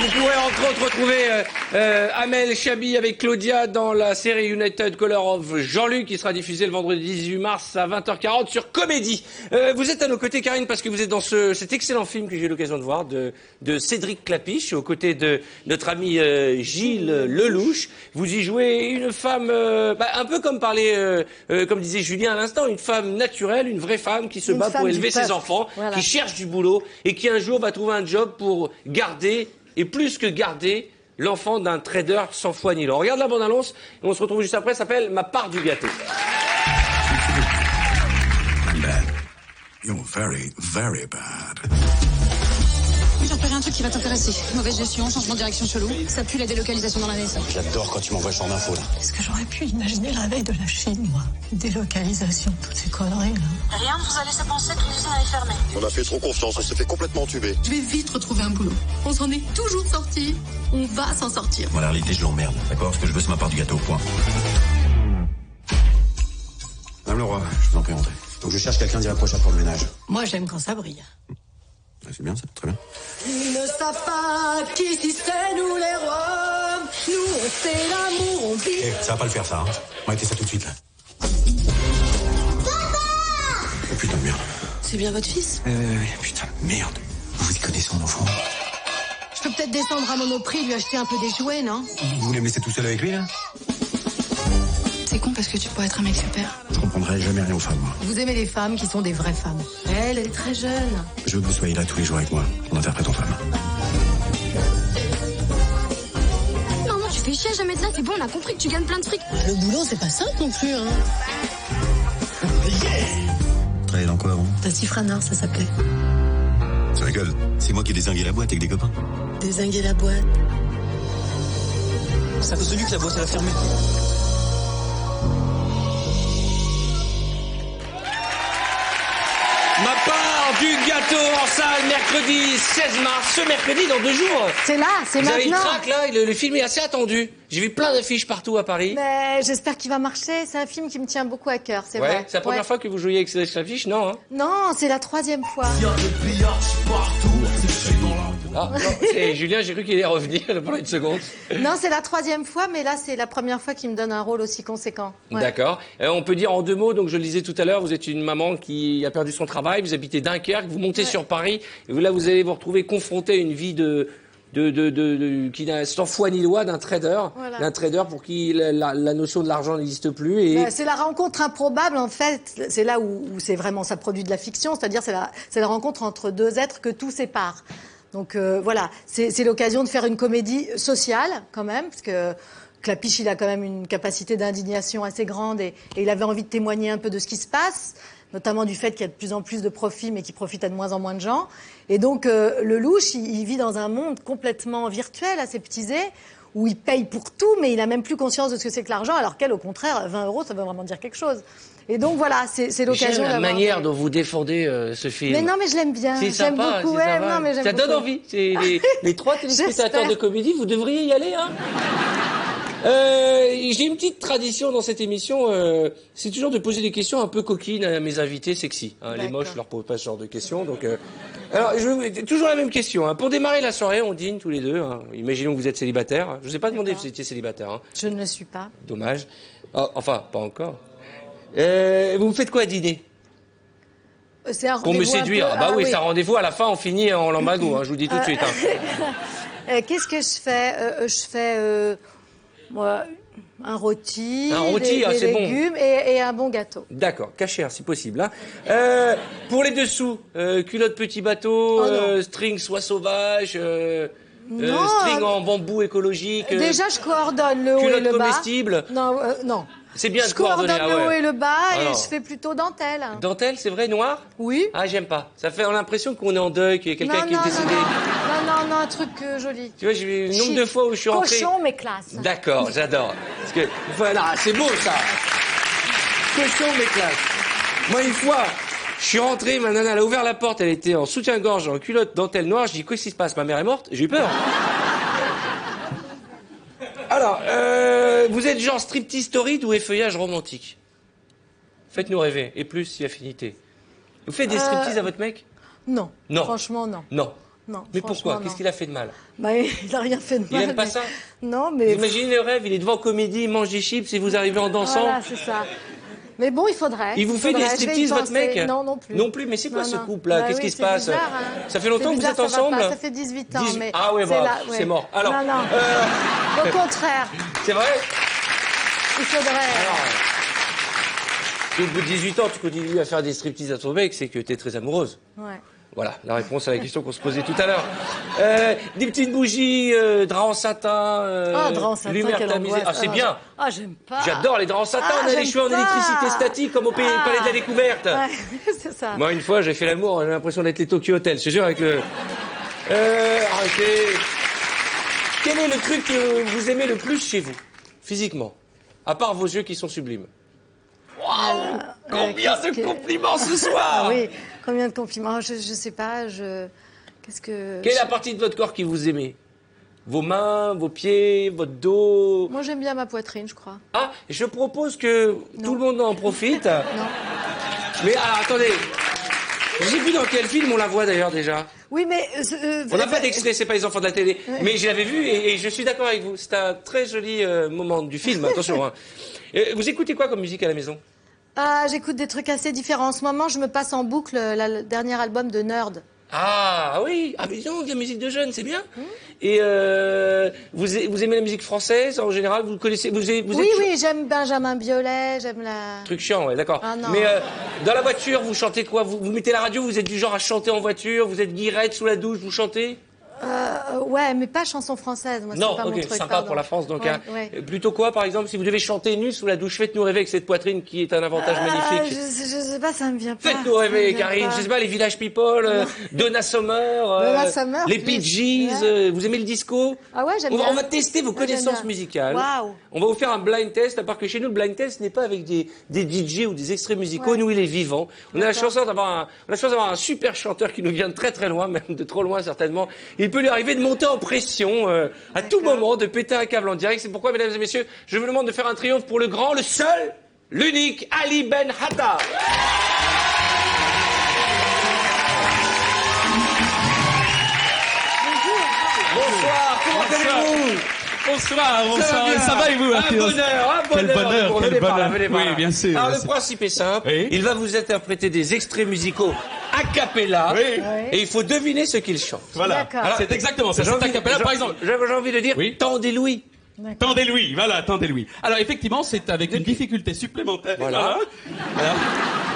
Speaker 1: Vous pourrez entre autres retrouver Amel Chabi avec Claudia dans la série United Color of Jean-Luc qui sera diffusée le vendredi 18 mars à 20h40 sur Comédie. Vous êtes à nos côtés, Karine, parce que vous êtes dans cet excellent film que j'ai eu l'occasion de voir de Cédric Clapiche aux côtés de notre ami Gilles Lelouch. Vous y jouez une femme un peu comme comme disait Julien à l'instant, une femme naturelle, une vraie femme qui se bat pour élever ses enfants,
Speaker 9: voilà.
Speaker 1: qui cherche du boulot et qui un jour va trouver un job pour garder et plus que garder l'enfant d'un trader sans foi ni loi. On regarde la bande-annonce et on se retrouve juste après, ça s'appelle Ma part du gâteau.
Speaker 2: Bad. You're very, very bad.
Speaker 11: J'ai repéré un truc qui va t'intéresser. Mauvaise gestion, changement de direction chelou. Ça pue la délocalisation dans la naissance.
Speaker 2: J'adore quand tu m'envoies ce genre d'infos, là.
Speaker 11: Est-ce que j'aurais pu imaginer la veille de la Chine, moi? Délocalisation, toutes ces conneries, là.
Speaker 10: Rien ne vous a laissé penser que l'usine allait fermer.
Speaker 12: On a fait trop confiance, on s'est fait complètement tuber.
Speaker 11: Je vais vite retrouver un boulot. On s'en est toujours sorti. On va s'en sortir.
Speaker 2: Moi, la réalité, je l'emmerde, d'accord? Ce que je veux, c'est ma part du gâteau, point. Madame Leroy, je vous en prie, entrez. Donc, je cherche quelqu'un d'irréprochable pour le ménage.
Speaker 11: Moi, j'aime quand ça brille.
Speaker 2: Ouais, c'est bien, ça, très bien.
Speaker 11: Ils ne savent pas qu'ici c'est nous les rois. Nous, on fait l'amour, on vit.
Speaker 2: Eh, ça va pas le faire, ça, hein. Arrêtez ça tout de suite, là. Oh, putain de merde.
Speaker 11: C'est bien votre fils?
Speaker 2: Putain de merde. Vous y connaissez mon enfant?
Speaker 11: Je peux peut-être descendre à Monoprix, lui acheter un peu des jouets, non?
Speaker 2: Vous voulez me laisser tout seul avec lui, là?
Speaker 11: C'est con parce que tu pourrais être un mec super.
Speaker 2: Je comprendrai jamais rien aux femmes, moi.
Speaker 11: Vous aimez les femmes qui sont des vraies femmes. Elle est très jeune.
Speaker 2: Je veux que vous soyez là tous les jours avec moi, en interprétant femme.
Speaker 11: Non, tu fais chier à jamais de ça, c'est bon, on a compris que tu gagnes plein de fric. Le boulot, c'est pas simple non plus, hein.
Speaker 2: Travaillez dans quoi, avant?
Speaker 11: T'as Cifranard, ça s'appelait.
Speaker 2: Ça rigole. C'est moi qui ai dézingué la boîte avec des copains.
Speaker 11: Dézinguer la boîte.
Speaker 2: C'est à cause de lui que la boîte elle a fermé.
Speaker 1: Ma part du gâteau en salle mercredi 16 mars. Ce mercredi, dans 2 jours.
Speaker 9: C'est là, c'est
Speaker 1: Vous avez une
Speaker 9: maintenant.
Speaker 1: traque là, le film est assez attendu. J'ai vu plein d'affiches partout à Paris.
Speaker 9: Mais j'espère qu'il va marcher. C'est un film qui me tient beaucoup à cœur, c'est
Speaker 1: Ouais,
Speaker 9: vrai.
Speaker 1: c'est la première fois que vous jouiez avec cette affiche, non hein?
Speaker 9: Non, c'est la 3e fois.
Speaker 1: Ah, non, c'est Julien, j'ai cru qu'il allait revenir pendant une seconde.
Speaker 9: Non, c'est la 3e fois, mais là, c'est la première fois qu'il me donne un rôle aussi conséquent. Ouais.
Speaker 1: D'accord. On peut dire en 2 mots, donc je le disais tout à l'heure, vous êtes une maman qui a perdu son travail, vous habitez Dunkerque, vous montez sur Paris, et là vous allez vous retrouver confronté à une vie qui n'a sans foi ni loi d'un trader,
Speaker 9: Voilà.
Speaker 1: d'un trader pour qui la notion de l'argent n'existe plus. Et
Speaker 9: C'est la rencontre improbable, en fait. C'est là où c'est vraiment, ça produit de la fiction, c'est-à-dire c'est la rencontre entre 2 êtres que tout sépare. Donc voilà, c'est l'occasion de faire une comédie sociale quand même, parce que Clapiche, il a quand même une capacité d'indignation assez grande et il avait envie de témoigner un peu de ce qui se passe, notamment du fait qu'il y a de plus en plus de profits, mais qui profitent à de moins en moins de gens. Et donc le louche, il vit dans un monde complètement virtuel, aseptisé, où il paye pour tout, mais il a même plus conscience de ce que c'est que l'argent, alors qu'elle, au contraire, 20 €, ça veut vraiment dire quelque chose. Et donc voilà, c'est l'occasion
Speaker 1: j'aime la
Speaker 9: d'avoir...
Speaker 1: manière dont vous défendez ce film.
Speaker 9: Mais non, mais je l'aime bien.
Speaker 1: C'est
Speaker 9: J'aime
Speaker 1: sympa,
Speaker 9: beaucoup.
Speaker 1: c'est
Speaker 9: Ouais,
Speaker 1: sympa.
Speaker 9: non, mais j'aime
Speaker 1: Ça donne
Speaker 9: beaucoup.
Speaker 1: envie. C'est les 3 téléspectateurs
Speaker 9: J'espère.
Speaker 1: de comédie, vous devriez y aller. Hein. J'ai une petite tradition dans cette émission, c'est toujours de poser des questions un peu coquines à mes invités sexy. Hein, les moches, je leur pose pas ce genre de questions. Donc, alors, toujours la même question. Hein. Pour démarrer la soirée, on dîne tous les deux. Hein. Imaginons que vous êtes célibataire. Je vous ai pas demandé si vous étiez célibataire. Hein.
Speaker 9: Je ne le suis pas.
Speaker 1: Dommage. Oh, enfin, pas encore. Vous me faites quoi à dîner?
Speaker 9: C'est un
Speaker 1: Pour me
Speaker 9: rendez-vous un
Speaker 1: séduire.
Speaker 9: peu-
Speaker 1: Ah bah oui, c'est un rendez-vous. À la fin, on finit en lambago. Hein, je vous le dis tout de suite. Hein.
Speaker 9: Qu'est-ce que je fais Je fais moi, un rôti,
Speaker 1: Un rôti,
Speaker 9: des
Speaker 1: c'est bon.
Speaker 9: légumes et un bon gâteau.
Speaker 1: D'accord, cachère si possible. Hein. Pour les dessous, culotte petit bateau, string soie sauvage,
Speaker 9: Non,
Speaker 1: string en bambou écologique.
Speaker 9: Déjà, je coordonne le haut et
Speaker 1: culotte
Speaker 9: le bas.
Speaker 1: comestible.
Speaker 9: Non, non.
Speaker 1: C'est bien
Speaker 9: Je
Speaker 1: de coordonner.
Speaker 9: coordonne le haut et le bas
Speaker 1: Alors.
Speaker 9: et je fais plutôt dentelle.
Speaker 1: Dentelle, c'est vrai, noir?
Speaker 9: Oui.
Speaker 1: Ah, j'aime pas. Ça fait l'impression qu'on est en deuil, qu'il y a quelqu'un
Speaker 9: Non,
Speaker 1: qui est
Speaker 9: non,
Speaker 1: décédé.
Speaker 9: non, un truc joli.
Speaker 1: Tu vois, j'ai vu le nombre de fois où je suis rentré.
Speaker 9: Cochon, mais classe.
Speaker 1: D'accord, j'adore. Parce que, voilà, c'est beau ça. Cochon, mais classe. Moi, une fois, je suis rentré, ma nana, elle a ouvert la porte, elle était en soutien-gorge, en culotte, dentelle noire. Je dis, qu'est-ce qui se passe? Ma mère est morte? J'ai eu peur. Alors, vous êtes genre striptease torride ou effeuillage romantique? Faites-nous rêver, et plus si affinité. Vous faites des striptease à votre mec?
Speaker 9: Non.
Speaker 1: Non.
Speaker 9: Franchement, non.
Speaker 1: Non.
Speaker 9: Non.
Speaker 1: Mais
Speaker 9: franchement,
Speaker 1: pourquoi?
Speaker 9: non.
Speaker 1: Qu'est-ce qu'il a fait de mal?
Speaker 9: Bah, il n'a rien fait de
Speaker 1: Il
Speaker 9: mal.
Speaker 1: aime pas
Speaker 9: mais-
Speaker 1: ça?
Speaker 9: Non,
Speaker 1: Vous
Speaker 9: mais...
Speaker 1: imaginez le rêve, il est devant comédie, il mange des chips et vous arrivez en dansant.
Speaker 9: Voilà, c'est ça. Mais bon, il faudrait.
Speaker 1: Il vous fait des
Speaker 9: faudrait, je vais y
Speaker 1: striptease, votre
Speaker 9: penser.
Speaker 1: mec?
Speaker 9: Non, non plus.
Speaker 1: Non plus, mais c'est quoi
Speaker 9: Non,
Speaker 1: ce
Speaker 9: non.
Speaker 1: couple-là?
Speaker 9: Bah
Speaker 1: Qu'est-ce
Speaker 9: oui,
Speaker 1: qui se
Speaker 9: c'est
Speaker 1: passe?
Speaker 9: bizarre, hein.
Speaker 1: Ça fait longtemps
Speaker 9: C'est
Speaker 1: que vous
Speaker 9: bizarre,
Speaker 1: êtes
Speaker 9: ça va
Speaker 1: ensemble?
Speaker 9: pas, ça fait 18 ans, mais...
Speaker 1: Ah ouais,
Speaker 9: c'est
Speaker 1: bah,
Speaker 9: là, ouais.
Speaker 1: c'est mort. Alors,
Speaker 9: Non, non. Au contraire,
Speaker 1: c'est vrai?
Speaker 9: il faudrait...
Speaker 1: Si au bout de 18 ans, tu continues à faire des striptease à ton mec, c'est que t'es très amoureuse.
Speaker 9: Ouais.
Speaker 1: Voilà, la réponse à la question qu'on se posait tout à l'heure. Des petites bougies, drap en satin,
Speaker 9: Drap en satin,
Speaker 1: lumière
Speaker 9: quelle
Speaker 1: tamisée.
Speaker 9: angoisse.
Speaker 1: Ah, c'est bien.
Speaker 9: Ah, j'aime pas.
Speaker 1: J'adore les draps en satin,
Speaker 9: Ah,
Speaker 1: on a les
Speaker 9: j'aime
Speaker 1: cheveux en
Speaker 9: pas.
Speaker 1: électricité statique comme au Palais de la Découverte.
Speaker 9: Ouais, c'est ça.
Speaker 1: Moi, une fois, j'ai fait l'amour, j'ai l'impression d'être les Tokyo Hotel, je te jure, avec le... arrêtez. Quel est le truc que vous aimez le plus chez vous, physiquement? À part vos yeux qui sont sublimes. Waouh! Combien de compliments ce soir!
Speaker 9: Ah oui, combien de compliments? Je sais pas, Qu'est-ce que...
Speaker 1: Quelle est la partie de votre corps que vous aimez? Vos mains, vos pieds, votre dos?
Speaker 9: Moi, j'aime bien ma poitrine, je crois.
Speaker 1: Ah, je propose que tout le monde en profite. Non. Mais alors, attendez. Je sais plus dans quel film on la voit d'ailleurs déjà.
Speaker 9: Oui, mais...
Speaker 1: On n'a pas d'extrait, c'est pas les enfants de la télé. Mais je l'avais vu et je suis d'accord avec vous. C'est un très joli moment du film, attention. Hein. Vous écoutez quoi comme musique à la maison?
Speaker 9: Ah, j'écoute des trucs assez différents. En ce moment, je me passe en boucle le dernier album de Nerd.
Speaker 1: Ah oui, ah mais non, de la musique de jeunes, c'est bien. Et vous aimez la musique française en général? Vous connaissez?
Speaker 9: Oui, j'aime Benjamin Biolay, j'aime la...
Speaker 1: Truc chiant, ouais, d'accord.
Speaker 9: Ah, non.
Speaker 1: Mais dans la voiture, vous chantez quoi? Vous mettez la radio, vous êtes du genre à chanter en voiture? Vous êtes guirette sous la douche, vous chantez?
Speaker 9: Ouais, mais pas chanson française. Moi,
Speaker 1: Non,
Speaker 9: c'est pas mon
Speaker 1: ok,
Speaker 9: truc,
Speaker 1: sympa
Speaker 9: pardon.
Speaker 1: pour la France. Donc,
Speaker 9: Ouais,
Speaker 1: hein,
Speaker 9: ouais.
Speaker 1: plutôt quoi, par exemple, si vous devez chanter nu sous la douche, faites-nous rêver avec cette poitrine qui est un avantage magnifique.
Speaker 9: Je sais pas, ça me vient pas.
Speaker 1: Faites-nous
Speaker 9: Ça
Speaker 1: rêver,
Speaker 9: me vient
Speaker 1: Karine.
Speaker 9: pas.
Speaker 1: Je sais pas, les Village People, Donna Summer,
Speaker 9: Donna Summer,
Speaker 1: les
Speaker 9: plus.
Speaker 1: Bee Gees.
Speaker 9: Ouais.
Speaker 1: Vous aimez le disco?
Speaker 9: Ah ouais, j'aime
Speaker 1: on
Speaker 9: bien.
Speaker 1: va tester vos
Speaker 9: Ouais, j'aime
Speaker 1: connaissances
Speaker 9: bien.
Speaker 1: musicales.
Speaker 9: Waouh.
Speaker 1: On va vous faire un blind test, à part que chez nous, le blind test n'est pas avec des DJ ou des extraits musicaux. Nous, il est vivant. On a la chance d'avoir un super chanteur qui nous vient de très très loin, même de trop loin certainement. Il peut lui arriver de monter en pression à tout moment, de péter un câble en direct. C'est pourquoi, mesdames et messieurs, je vous demande de faire un triomphe pour le grand, le seul, l'unique Ali Ben Hatta. Bonsoir, comment allez-vous?
Speaker 6: Bonsoir, ça va et vous,
Speaker 1: Un bonheur,
Speaker 6: Quel bonheur, quel
Speaker 1: Venez par là,
Speaker 6: bonheur.
Speaker 1: venez par là.
Speaker 6: Oui, bien sûr.
Speaker 1: Alors, le principe est simple.
Speaker 6: Oui.
Speaker 1: Il va vous interpréter des extraits musicaux a cappella.
Speaker 6: Oui.
Speaker 1: Et il faut deviner ce qu'il chante.
Speaker 6: Voilà,
Speaker 9: D'accord.
Speaker 6: c'est exactement ça.
Speaker 1: J'ai
Speaker 6: C'est
Speaker 1: envie-
Speaker 6: a cappella, par exemple.
Speaker 1: J'ai envie de dire,
Speaker 6: Oui.
Speaker 1: tendez-lui.
Speaker 6: Tendez-lui, voilà, tendez-lui. Alors effectivement, c'est avec une difficulté supplémentaire.
Speaker 1: Voilà.
Speaker 6: Voilà.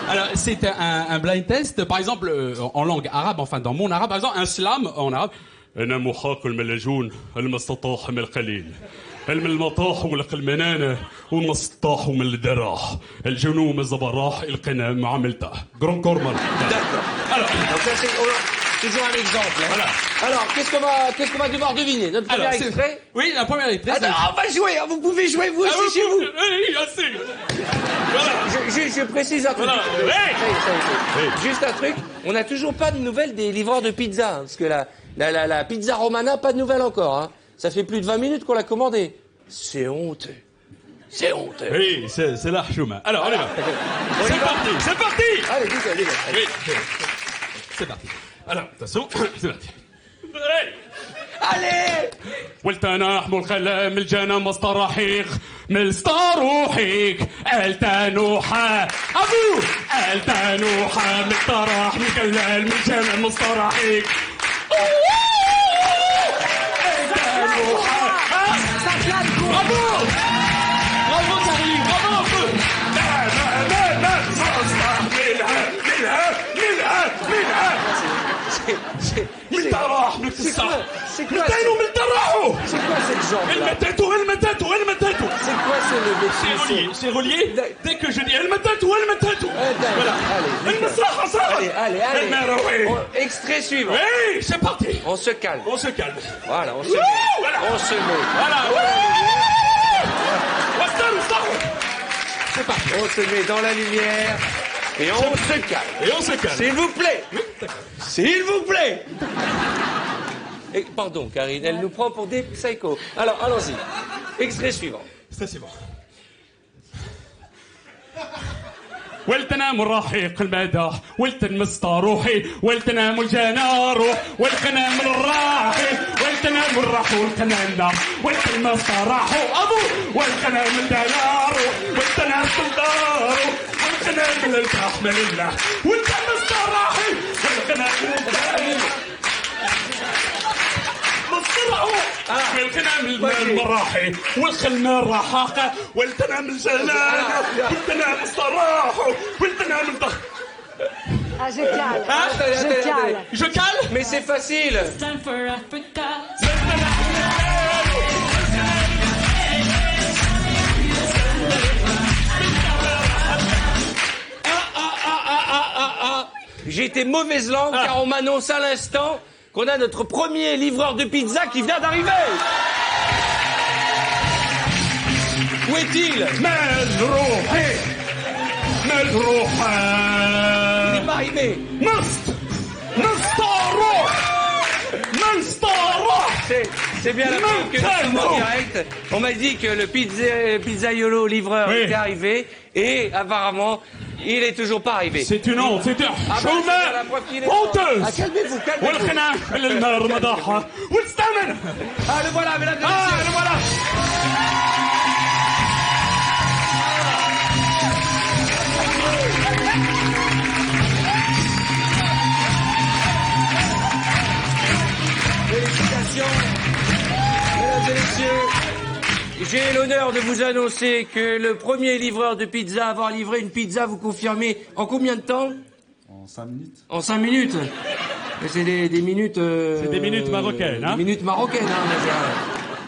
Speaker 6: Alors c'est un blind test, par exemple en langue arabe, enfin dans mon arabe, par exemple un slam en arabe. أنا محاك الملجون المستطاح من القليل من المطاح ولق المنانة والمسطاح من الدراح الجنوم الزبراح القنا عملته جرون كورمال.
Speaker 1: D'accord.
Speaker 6: Alors,
Speaker 1: Donc ça, c'est toujours un exemple. Hein.
Speaker 6: Voilà.
Speaker 1: Alors, qu'est-ce qu'on va devoir deviner? Notre premier
Speaker 6: alors, c'est-
Speaker 1: extrait?
Speaker 6: Oui, la première extrait.
Speaker 1: Attends, on va jouer. Vous pouvez jouer vous aussi chez vous.
Speaker 6: Oui, assez. Voilà.
Speaker 1: Je précise un truc.
Speaker 6: Voilà.
Speaker 1: Ça y est, ça y est.
Speaker 6: Oui.
Speaker 1: Juste un truc. On n'a toujours pas de nouvelles des livreurs de pizza. Hein, parce que la pizza romana, pas de nouvelles encore. Hein. Ça fait plus de 20 minutes qu'on l'a commandée. C'est honteux. C'est honteux.
Speaker 6: Oui, c'est la chouma. Alors, on y va.
Speaker 1: On y
Speaker 6: C'est
Speaker 1: va.
Speaker 6: parti, c'est parti.
Speaker 1: Allez, allez.
Speaker 6: Oui, c'est parti. Alors, attention, c'est parti.
Speaker 1: Allez.
Speaker 6: والتانا احمل الخلام الجانا مستراحيق من ستاروحيك التانوحة ابو التانوحة من طراح من كلال من جانا مستراحيق التانوحة ابو bravo Karine, bravo لا
Speaker 1: C'est quoi cette jambe là? C'est quoi ce lever de pied?
Speaker 6: C'est relié. Dès que je dis elle me tête ou elle me tête. Voilà.
Speaker 1: Allez. Extrait suivant.
Speaker 6: Oui, c'est parti.
Speaker 1: On se calme.
Speaker 6: On se calme.
Speaker 1: Voilà, on se met.
Speaker 6: Voilà.
Speaker 1: On se met.
Speaker 6: Voilà. C'est parti.
Speaker 1: On se met dans la lumière et on se calme.
Speaker 6: Et on se calme.
Speaker 1: S'il vous plaît. S'il vous plaît. Et, pardon, Karine, elle nous prend pour des psychos. Alors, allons-y. Extrait suivant.
Speaker 6: Ça, c'est bon. ولتنام الرحيق المدى ولتنمس روحي ولتنام الجنى روح ولتنام الراحي ولتنام الراح والقنانة ولتنمس راحو أبو ولتنام الدنا روح ولتنام الدار ولتنام التحمل الله ولتنمس راحي ولتنام الدار والتنام المراحي والخلنا الرحاقة والتنام الجلال والتنام الصراح والتنام الضخ.
Speaker 9: Ah, je cale. Je cale.
Speaker 6: Je cale?
Speaker 1: Mais c'est facile. J'ai été mauvaise langue car on m'annonce à l'instant qu'on a notre premier livreur de pizza qui vient d'arriver. Où est-il?
Speaker 6: مجروحي مجروحة.
Speaker 1: Il n'est pas arrivé. C'est bien la preuve que nous sommes en direct. On m'a dit que le pizzaiolo livreur
Speaker 6: Oui.
Speaker 1: était arrivé et apparemment il est toujours pas arrivé.
Speaker 6: C'est une honte, c'est un
Speaker 1: Ah bah, c'est bien la preuve qu'il est
Speaker 6: honteuse.
Speaker 1: Ah, calmez-vous.
Speaker 6: والخناق للنار مضاحة واستمن.
Speaker 1: Ah, le voilà, mesdames et messieurs.
Speaker 6: Le voilà.
Speaker 1: Félicitations, mesdames et messieurs. J'ai l'honneur de vous annoncer que le premier livreur de pizza à avoir livré une pizza, vous confirmez, en combien de temps?
Speaker 13: En 5 minutes.
Speaker 1: En 5 minutes. C'est des minutes...
Speaker 6: C'est des minutes marocaines, hein.
Speaker 1: Des minutes marocaines, hein, on va dire.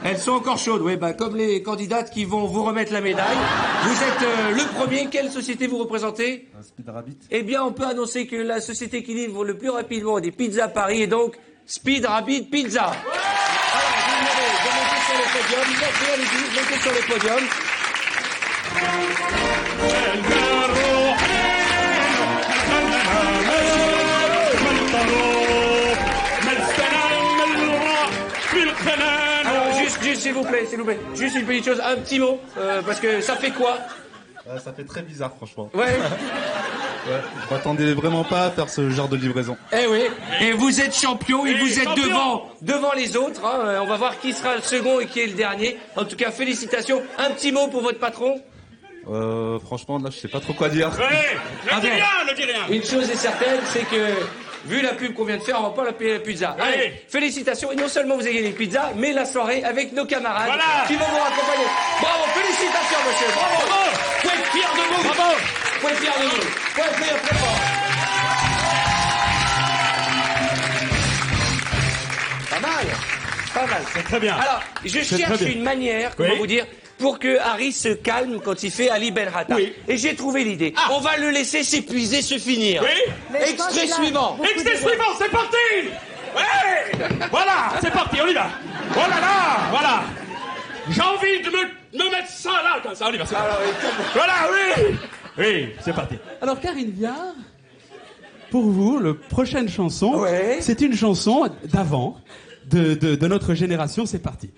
Speaker 1: Elles sont encore chaudes, oui, bah, comme les candidates qui vont vous remettre la médaille. Vous êtes le premier. Quelle société vous représentez?
Speaker 13: Speed Rabbit.
Speaker 1: Eh bien, on peut annoncer que la société qui livre le plus rapidement des pizzas à Paris est donc Speed Rabbit Pizza. Alors, je vous demande de monter sur le podium. Allez-y, montez sur le podium. Alors, juste, s'il vous plaît. Juste une petite chose, un petit mot, parce que ça fait quoi?
Speaker 13: Ça fait très bizarre, franchement.
Speaker 1: Ouais.
Speaker 13: Ouais, je m'attendais vraiment pas à faire ce genre de livraison.
Speaker 1: Eh oui, et vous êtes champion, et vous êtes devant les autres. Hein. On va voir qui sera le second et qui est le dernier. En tout cas, félicitations. Un petit mot pour votre patron?
Speaker 13: Franchement, là, je sais pas trop quoi dire.
Speaker 6: Ouais, ne dis rien.
Speaker 1: Une chose est certaine, c'est que, vu la pub qu'on vient de faire, on va pas la payer la pizza.
Speaker 6: Ouais.
Speaker 1: Allez, félicitations. Et non seulement vous avez gagné les pizzas, mais la soirée avec nos camarades qui vont vous accompagner. Bravo, félicitations, monsieur. Bravo. Vous pouvez être fiers de vous. Bravo. Vous pouvez être fiers de vous. Vous pouvez applaudir très fort. Pas mal.
Speaker 6: C'est très bien.
Speaker 1: Alors, je cherche une manière, comment vous dire, pour que Harry se calme quand il fait Ali Ben Hatta.
Speaker 6: Oui.
Speaker 1: Et j'ai trouvé l'idée. On va le laisser s'épuiser, se finir.
Speaker 6: Oui.
Speaker 1: Extrait suivant.
Speaker 6: Extrait suivant, c'est parti. Ouais. Voilà, c'est parti, on y va. Oh là là, voilà. J'ai envie de me mettre ça là, comme ça, on y va. Voilà, oui. Oui, c'est parti. Alors, Karine Viard, pour vous, la prochaine chanson, c'est une chanson d'avant, de notre génération, c'est parti.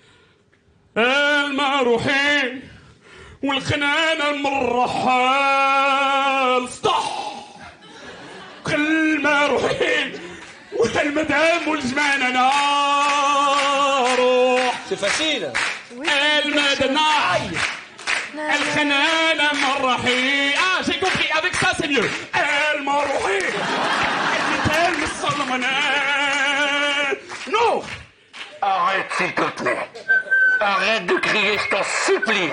Speaker 6: المروحين والخنان المرحال صح المروحين والمدام والزمان انا روح
Speaker 1: C'est facile.
Speaker 6: المدناي الخنان مرحين j'ai compris, avec ça c'est mieux المروحين المدام الصلمنان non.
Speaker 1: Arrête, s'il te plaît. Arrête de crier, je t'en supplie.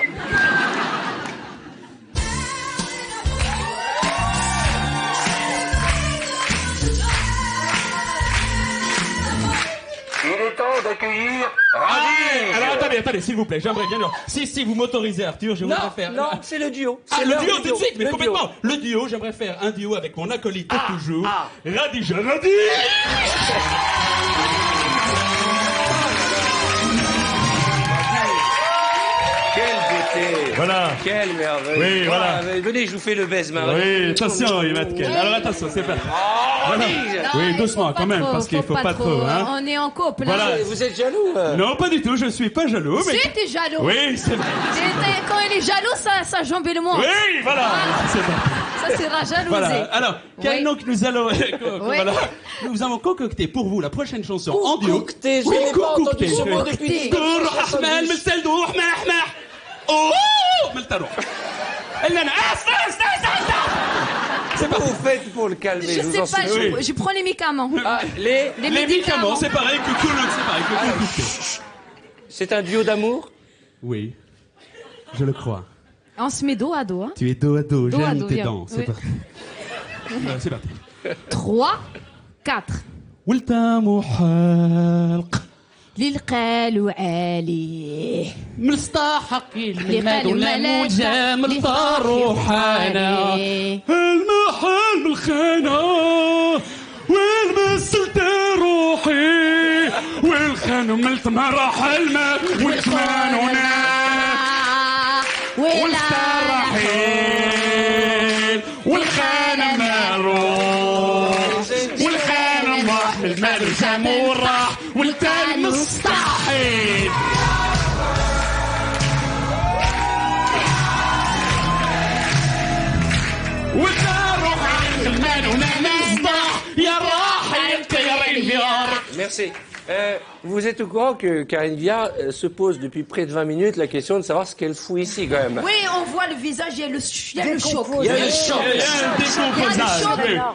Speaker 1: Il est temps d'accueillir Radir.
Speaker 6: Alors attendez, s'il vous plaît, j'aimerais bien... Si vous m'autorisez, Arthur, je voudrais faire...
Speaker 1: Non, c'est le duo.
Speaker 6: Le duo tout de suite, mais complètement. Le duo, j'aimerais faire un duo avec mon acolyte toujours, Radija Radi.
Speaker 1: Quelle beauté.
Speaker 6: Voilà.
Speaker 1: Quelle merveille.
Speaker 6: Oui, voilà.
Speaker 1: Venez, je vous fais le baise, Marie.
Speaker 6: Oui, attention, Ymatken. Alors attention, c'est parti. Voilà. Oui, doucement quand même, parce qu'il faut pas trop. Hein.
Speaker 10: On est en couple.
Speaker 6: Voilà.
Speaker 1: Vous êtes jaloux?
Speaker 6: Non, pas du tout, je suis pas jaloux. Mais...
Speaker 10: Si, t'es jaloux.
Speaker 6: Oui, c'est vrai.
Speaker 10: Quand il est jaloux, ça jambe le monde.
Speaker 6: Oui, voilà. C'est bon.
Speaker 10: Ça sera jalousé.
Speaker 6: Voilà. Alors, donc nous allons...
Speaker 10: Voilà.
Speaker 6: Nous avons concocté pour vous la prochaine chanson en duo.
Speaker 1: Concocté, je n'ai pas entendu ce mot depuis
Speaker 6: 1970. Oh ملتروح الا انا
Speaker 1: C'est pas vous faites pour le calmer.
Speaker 10: Je sais pas, je prends les médicaments.
Speaker 1: Les
Speaker 6: médicaments, c'est pareil que c'est pareil que
Speaker 1: c'est un duo d'amour?
Speaker 6: Oui, je le crois.
Speaker 10: On se met dos à dos. Hein.
Speaker 6: Tu es dos à dos,
Speaker 10: Dos à
Speaker 6: j'aime
Speaker 10: dos,
Speaker 6: tes
Speaker 10: viens.
Speaker 6: dents. C'est parti. C'est parti.
Speaker 10: 3, 4.
Speaker 6: والتام حلق
Speaker 10: للقال عالي
Speaker 6: مستحق
Speaker 10: المال
Speaker 6: والجام الطروحانة المحل بالخانة والمسلت روحي والخانم ملت مراحل ما والجمان والستراحيل والخانم الروح والخانم راح بالمال والجام والراح والتاني مستحيل
Speaker 1: Merci. Vous êtes au courant que Karine Viard se pose depuis près de 20 minutes la question de savoir ce qu'elle fout ici quand même.
Speaker 10: Oui, on voit le visage, il y a le choc.
Speaker 1: Il y a le choc.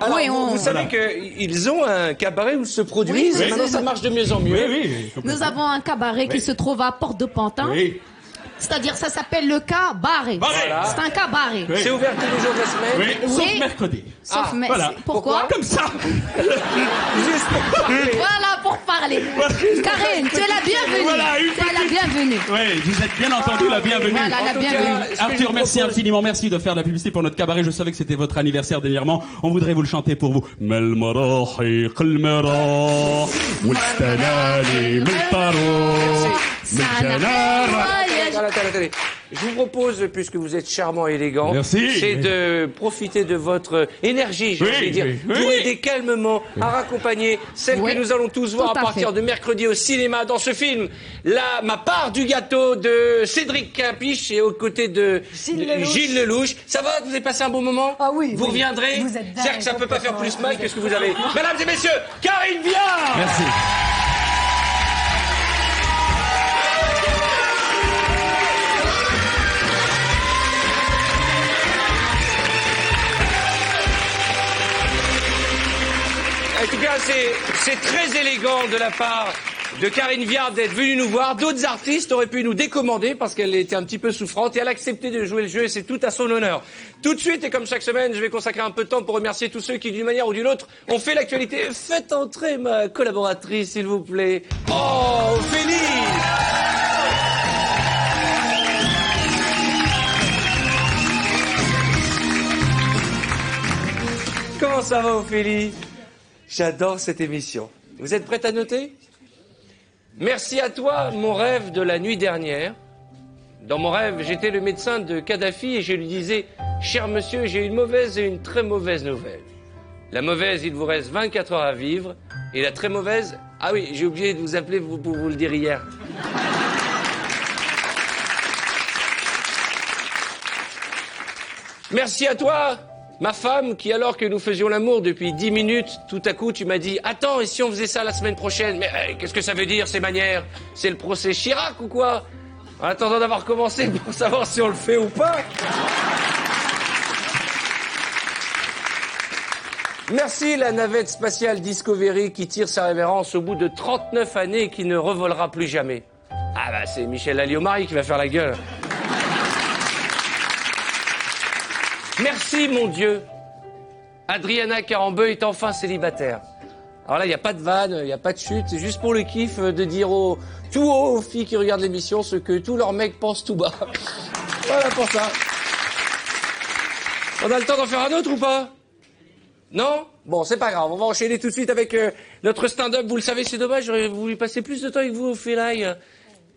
Speaker 1: Alors,
Speaker 10: Oui,
Speaker 1: vous savez qu'ils ont un cabaret où se produisent et maintenant ça marche de mieux en mieux.
Speaker 6: Oui.
Speaker 10: Nous avons un cabaret qui se trouve à Porte de Pantin.
Speaker 6: Oui.
Speaker 10: C'est-à-dire, ça s'appelle le cas barré.
Speaker 6: Voilà.
Speaker 10: C'est un cas barré.
Speaker 6: Oui.
Speaker 1: C'est ouvert tous les jours de la semaine.
Speaker 6: Oui, sauf mercredi.
Speaker 10: Sauf
Speaker 6: Voilà.
Speaker 10: Pourquoi?
Speaker 6: Comme ça.
Speaker 1: Juste pour parler.
Speaker 10: Voilà, pour parler. Karine, tu es la bienvenue.
Speaker 6: Voilà,
Speaker 10: tu es la bienvenue.
Speaker 6: Oui, vous êtes bien entendu la bienvenue.
Speaker 10: Voilà, la bienvenue.
Speaker 6: Arthur, merci infiniment. Merci de faire de la publicité pour notre cabaret. Je savais que c'était votre anniversaire dernièrement. On voudrait vous le chanter pour vous.
Speaker 1: Attendez. Je vous propose, puisque vous êtes charmant et élégant,
Speaker 6: Merci.
Speaker 1: c'est de profiter de votre énergie, j'ai envie de dire, pour aider calmement à raccompagner celle que nous allons tous voir à partir de mercredi au cinéma dans ce film. Ma part du gâteau de Cédric Capiche et aux côtés de Gilles Lelouch. Ça va? Vous avez passé un bon moment?
Speaker 9: Ah oui.
Speaker 1: Vous reviendrez?
Speaker 9: Vous êtes dingue,
Speaker 1: C'est-à-dire que ça peut pas faire plus mal que ce que vous avez.
Speaker 9: complètement.
Speaker 1: Mesdames et messieurs, Karine Viard!
Speaker 6: Merci.
Speaker 1: En tout cas, c'est très élégant de la part de Karine Viard d'être venue nous voir. D'autres artistes auraient pu nous décommander parce qu'elle était un petit peu souffrante et elle a accepté de jouer le jeu et c'est tout à son honneur. Tout de suite, et comme chaque semaine, je vais consacrer un peu de temps pour remercier tous ceux qui, d'une manière ou d'une autre, ont fait l'actualité. Faites entrer ma collaboratrice, s'il vous plaît. Oh, Ophélie! Comment ça va, Ophélie? J'adore cette émission. Vous êtes prête à noter? Merci à toi, mon rêve de la nuit dernière. Dans mon rêve, j'étais le médecin de Kadhafi et je lui disais « Cher monsieur, j'ai une mauvaise et une très mauvaise nouvelle. La mauvaise, il vous reste 24 heures à vivre. Et la très mauvaise... Ah oui, j'ai oublié de vous appeler pour vous le dire hier. » Merci à toi, ma femme, qui alors que nous faisions l'amour depuis 10 minutes, tout à coup tu m'as dit « Attends, et si on faisait ça la semaine prochaine ?» Mais qu'est-ce que ça veut dire, ces manières? C'est le procès Chirac ou quoi? En attendant d'avoir commencé pour savoir si on le fait ou pas. Merci la navette spatiale Discovery qui tire sa révérence au bout de 39 années et qui ne revolera plus jamais. Ah bah c'est Michel Alliot-Marie qui va faire la gueule. Merci, mon Dieu. Adriana Carambeu est enfin célibataire. Alors là, il n'y a pas de vanne, il n'y a pas de chute. C'est juste pour le kiff de dire tout haut aux filles qui regardent l'émission ce que tous leurs mecs pensent tout bas. Voilà pour ça. On a le temps d'en faire un autre ou pas? Non? Bon, c'est pas grave. On va enchaîner tout de suite avec notre stand-up. Vous le savez, c'est dommage. J'aurais voulu passer plus de temps avec vous au Félaï.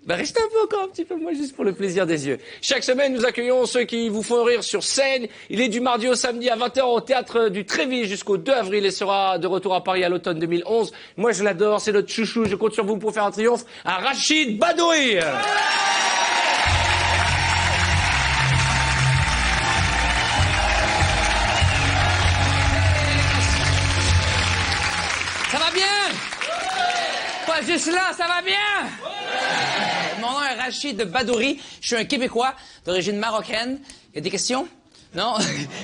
Speaker 1: Bah restez un peu encore un petit peu, moi, juste pour le plaisir des yeux. Chaque semaine, nous accueillons ceux qui vous font rire sur scène. Il est du mardi au samedi à 20h au Théâtre du Trévis jusqu'au 2 avril et sera de retour à Paris à l'automne 2011. Moi, je l'adore, c'est notre chouchou. Je compte sur vous pour faire un triomphe à Rachid Badouri.
Speaker 14: Ça va bien? Pas juste là, ça va bien? Mon nom est Rachid Badouri. Je suis un Québécois d'origine marocaine. Il y a des questions? Non?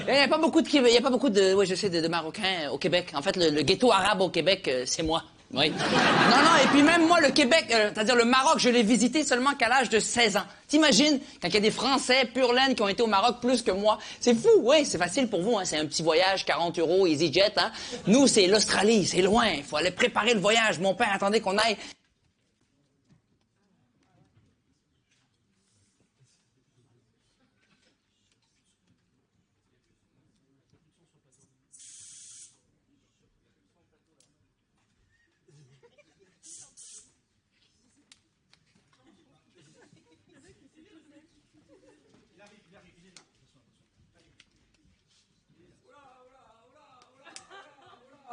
Speaker 14: Il n'y a pas beaucoup de oui, je sais, de Marocains au Québec. En fait, le ghetto arabe au Québec, c'est moi. Oui. Non, et puis même moi, le Québec, c'est-à-dire le Maroc, je l'ai visité seulement qu'à l'âge de 16 ans. T'imagines, quand il y a des Français pure laine qui ont été au Maroc plus que moi. C'est fou, oui, c'est facile pour vous, hein. C'est un petit voyage, 40 €, EasyJet, hein. Nous, c'est l'Australie, c'est loin. Il faut aller préparer le voyage. Mon père attendait qu'on aille.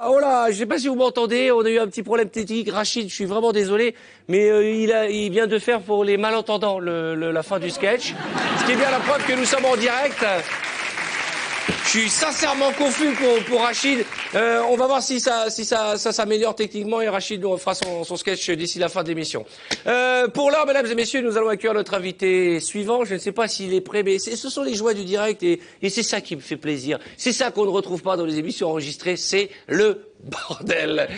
Speaker 1: Oh là, je sais pas si vous m'entendez, on a eu un petit problème technique. Rachid, je suis vraiment désolé, mais il vient de faire pour les malentendants la fin du sketch. Ce qui est bien la preuve que nous sommes en direct. Je suis sincèrement confus pour Rachid. On va voir si ça s'améliore techniquement et Rachid nous fera son sketch d'ici la fin de l'émission. Pour l'heure, mesdames et messieurs, nous allons accueillir notre invité suivant. Je ne sais pas s'il est prêt, mais ce sont les joies du direct et c'est ça qui me fait plaisir. C'est ça qu'on ne retrouve pas dans les émissions enregistrées, c'est le Bordel.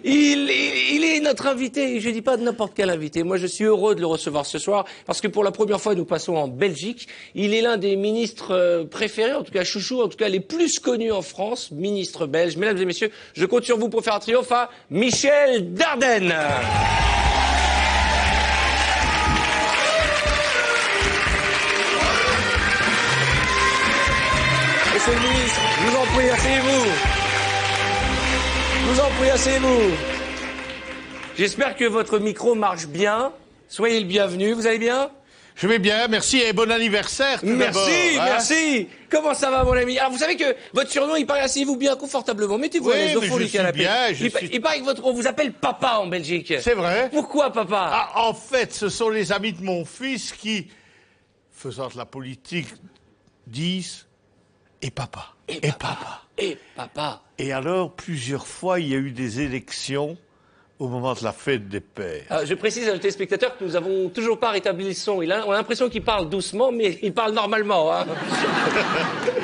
Speaker 1: Il est notre invité. Je dis pas n'importe quel invité. Moi, je suis heureux de le recevoir ce soir parce que pour la première fois, nous passons en Belgique. Il est l'un des ministres préférés, en tout cas chouchou, en tout cas les plus connus en France, ministre belge. Mesdames et messieurs, je compte sur vous pour faire un triomphe à Michel Dardenne. Monsieur le ministre, je vous en prie, asseyez-vous. Je vous en prie, asseyez-vous. J'espère que votre micro marche bien. Soyez le bienvenu. Vous allez bien?
Speaker 3: Je vais bien, merci et bon anniversaire tout
Speaker 1: Merci,
Speaker 3: d'abord, hein.
Speaker 1: merci. Comment ça va, mon ami? Alors, vous savez que votre surnom, il paraît, asseyez-vous bien confortablement. Mettez-vous à l'aise au fond du canapé. Il paraît que on vous appelle papa en Belgique.
Speaker 3: C'est vrai.
Speaker 1: Pourquoi papa?
Speaker 3: Ah, en fait, ce sont les amis de mon fils qui, faisant de la politique, disent « et papa, et papa,
Speaker 1: et papa ».
Speaker 3: Et alors, plusieurs fois, il y a eu des élections au moment de la fête des pères.
Speaker 1: Alors, je précise à nos téléspectateurs que nous n'avons toujours pas rétabli le son. On a l'impression qu'il parle doucement, mais il parle normalement. Hein.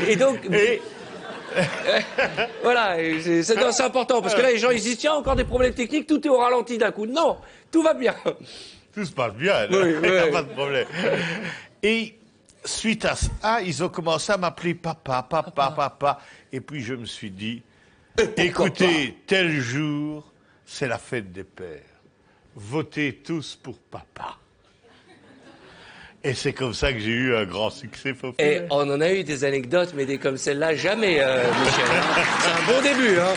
Speaker 1: Et donc... voilà, c'est important, parce que là, les gens, ils disent, tiens, encore des problèmes techniques, tout est au ralenti d'un coup. Non, tout va bien.
Speaker 3: Tout se passe bien,
Speaker 1: oui,
Speaker 3: il n'y a pas de problème. Et suite à ça, ils ont commencé à m'appeler papa. Et puis je me suis dit, écoutez, tel jour, c'est la fête des pères. Votez tous pour papa. Et c'est comme ça que j'ai eu un grand succès populaire.
Speaker 1: Et on en a eu des anecdotes, mais des comme celle-là, jamais, Michel. C'est un bon début. Hein.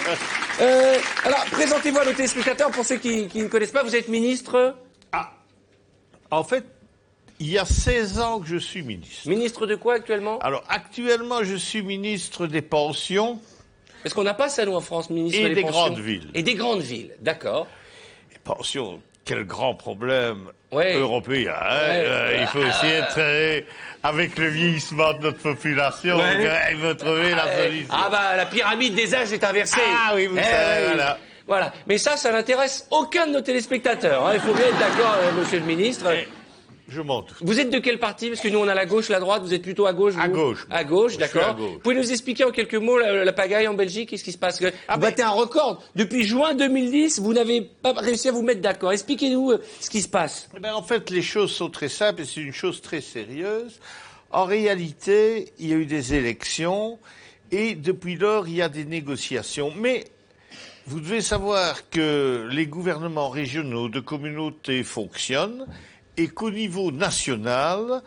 Speaker 1: Alors, présentez-vous à nos téléspectateurs, pour ceux qui ne connaissent pas, vous êtes ministre?
Speaker 3: En fait, il y a 16 ans que je suis ministre.
Speaker 1: Ministre de quoi actuellement?
Speaker 3: Alors, actuellement, je suis ministre des pensions.
Speaker 1: Est-ce qu'on n'a pas ça, nous, en France, ministre
Speaker 3: et des
Speaker 1: pensions?
Speaker 3: grandes villes.
Speaker 1: Et des grandes villes, d'accord.
Speaker 3: Les pensions, quel grand problème européen. Hein. Il faut aussi être avec le vieillissement de notre population. Il faut trouver la solution.
Speaker 1: Ah bah, la pyramide des âges est inversée.
Speaker 3: Ah oui, vous savez, voilà.
Speaker 1: Voilà. Mais ça n'intéresse aucun de nos téléspectateurs. Hein. Il faut bien être d'accord, monsieur le ministre.
Speaker 3: Je monte.
Speaker 1: Vous êtes de quel parti? Parce que nous, on a la gauche, la droite. Vous êtes plutôt à gauche, vous?
Speaker 3: À gauche.
Speaker 1: À gauche, d'accord. Vous pouvez nous expliquer en quelques mots la pagaille en Belgique? Qu'est-ce qui se passe? Vous battez un record. Depuis juin 2010, vous n'avez pas réussi à vous mettre d'accord. Expliquez-nous ce qui se passe.
Speaker 3: En fait, les choses sont très simples et c'est une chose très sérieuse. En réalité, il y a eu des élections et depuis lors, il y a des négociations. Mais vous devez savoir que les gouvernements régionaux de communautés fonctionnent et qu'au niveau national,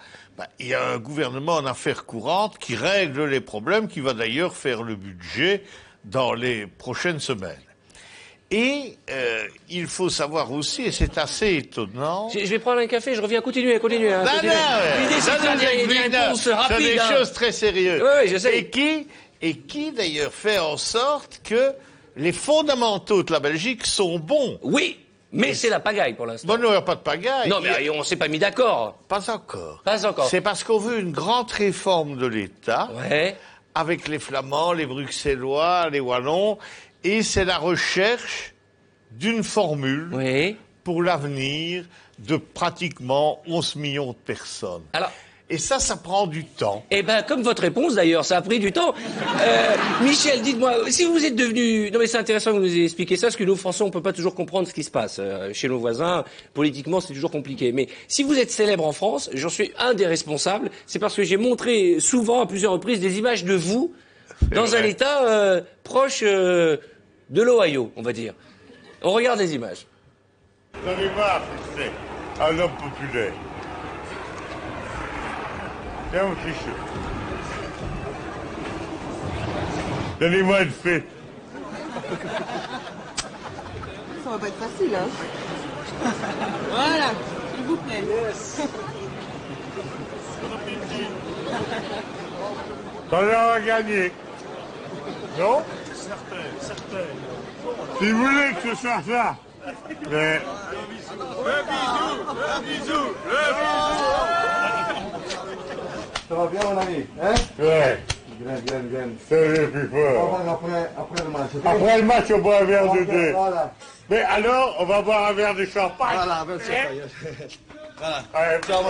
Speaker 3: il y a un gouvernement en affaires courantes qui règle les problèmes, qui va d'ailleurs faire le budget dans les prochaines semaines. Et il faut savoir aussi, et c'est assez étonnant...
Speaker 1: Je vais prendre un café, je reviens, continuez. Hein, continuez.
Speaker 3: L'idée, c'est des choses très sérieuses.
Speaker 1: Oui, je sais.
Speaker 3: Et qui d'ailleurs fait en sorte que les fondamentaux de la Belgique sont bons.
Speaker 1: Oui. Mais c'est la pagaille pour l'instant.
Speaker 3: Bon, non, il n'y a pas de pagaille.
Speaker 1: Non, mais on ne s'est pas mis d'accord.
Speaker 3: Pas encore.
Speaker 1: Pas encore.
Speaker 3: C'est parce qu'on veut une grande réforme de l'État, avec les Flamands, les Bruxellois, les Wallons, et c'est la recherche d'une formule pour l'avenir de pratiquement 11 millions de personnes.
Speaker 1: Alors,
Speaker 3: et ça prend du temps.
Speaker 1: Eh ben, comme votre réponse d'ailleurs, ça a pris du temps. Michel, dites-moi, si vous êtes devenu... Non mais c'est intéressant que vous nous expliquiez ça, parce que nous, Français, on peut pas toujours comprendre ce qui se passe. Chez nos voisins, politiquement, c'est toujours compliqué. Mais si vous êtes célèbre en France, j'en suis un des responsables, c'est parce que j'ai montré souvent, à plusieurs reprises, des images de vous dans un état proche de l'Ohio, on va dire. On regarde les images.
Speaker 3: Vous allez voir, c'est un homme populaire. Tiens, mon fichu. Donnez-moi une fée.
Speaker 15: Ça va pas être facile, hein. Voilà, s'il vous plaît.
Speaker 3: T'en as gagné. Non?
Speaker 16: Certain.
Speaker 3: Si vous voulez que ce soit ça. Mais...
Speaker 16: Le bisou.
Speaker 17: Ça va bien, mon ami, hein?
Speaker 3: Ouais.
Speaker 17: Bien.
Speaker 3: C'est le plus fort.
Speaker 17: Après le match.
Speaker 3: Après le match, on boit un verre de thé.
Speaker 17: Voilà.
Speaker 3: Mais alors, on va boire un verre de champagne.
Speaker 17: Voilà, un verre de champagne. Voilà.
Speaker 3: Allez, ciao.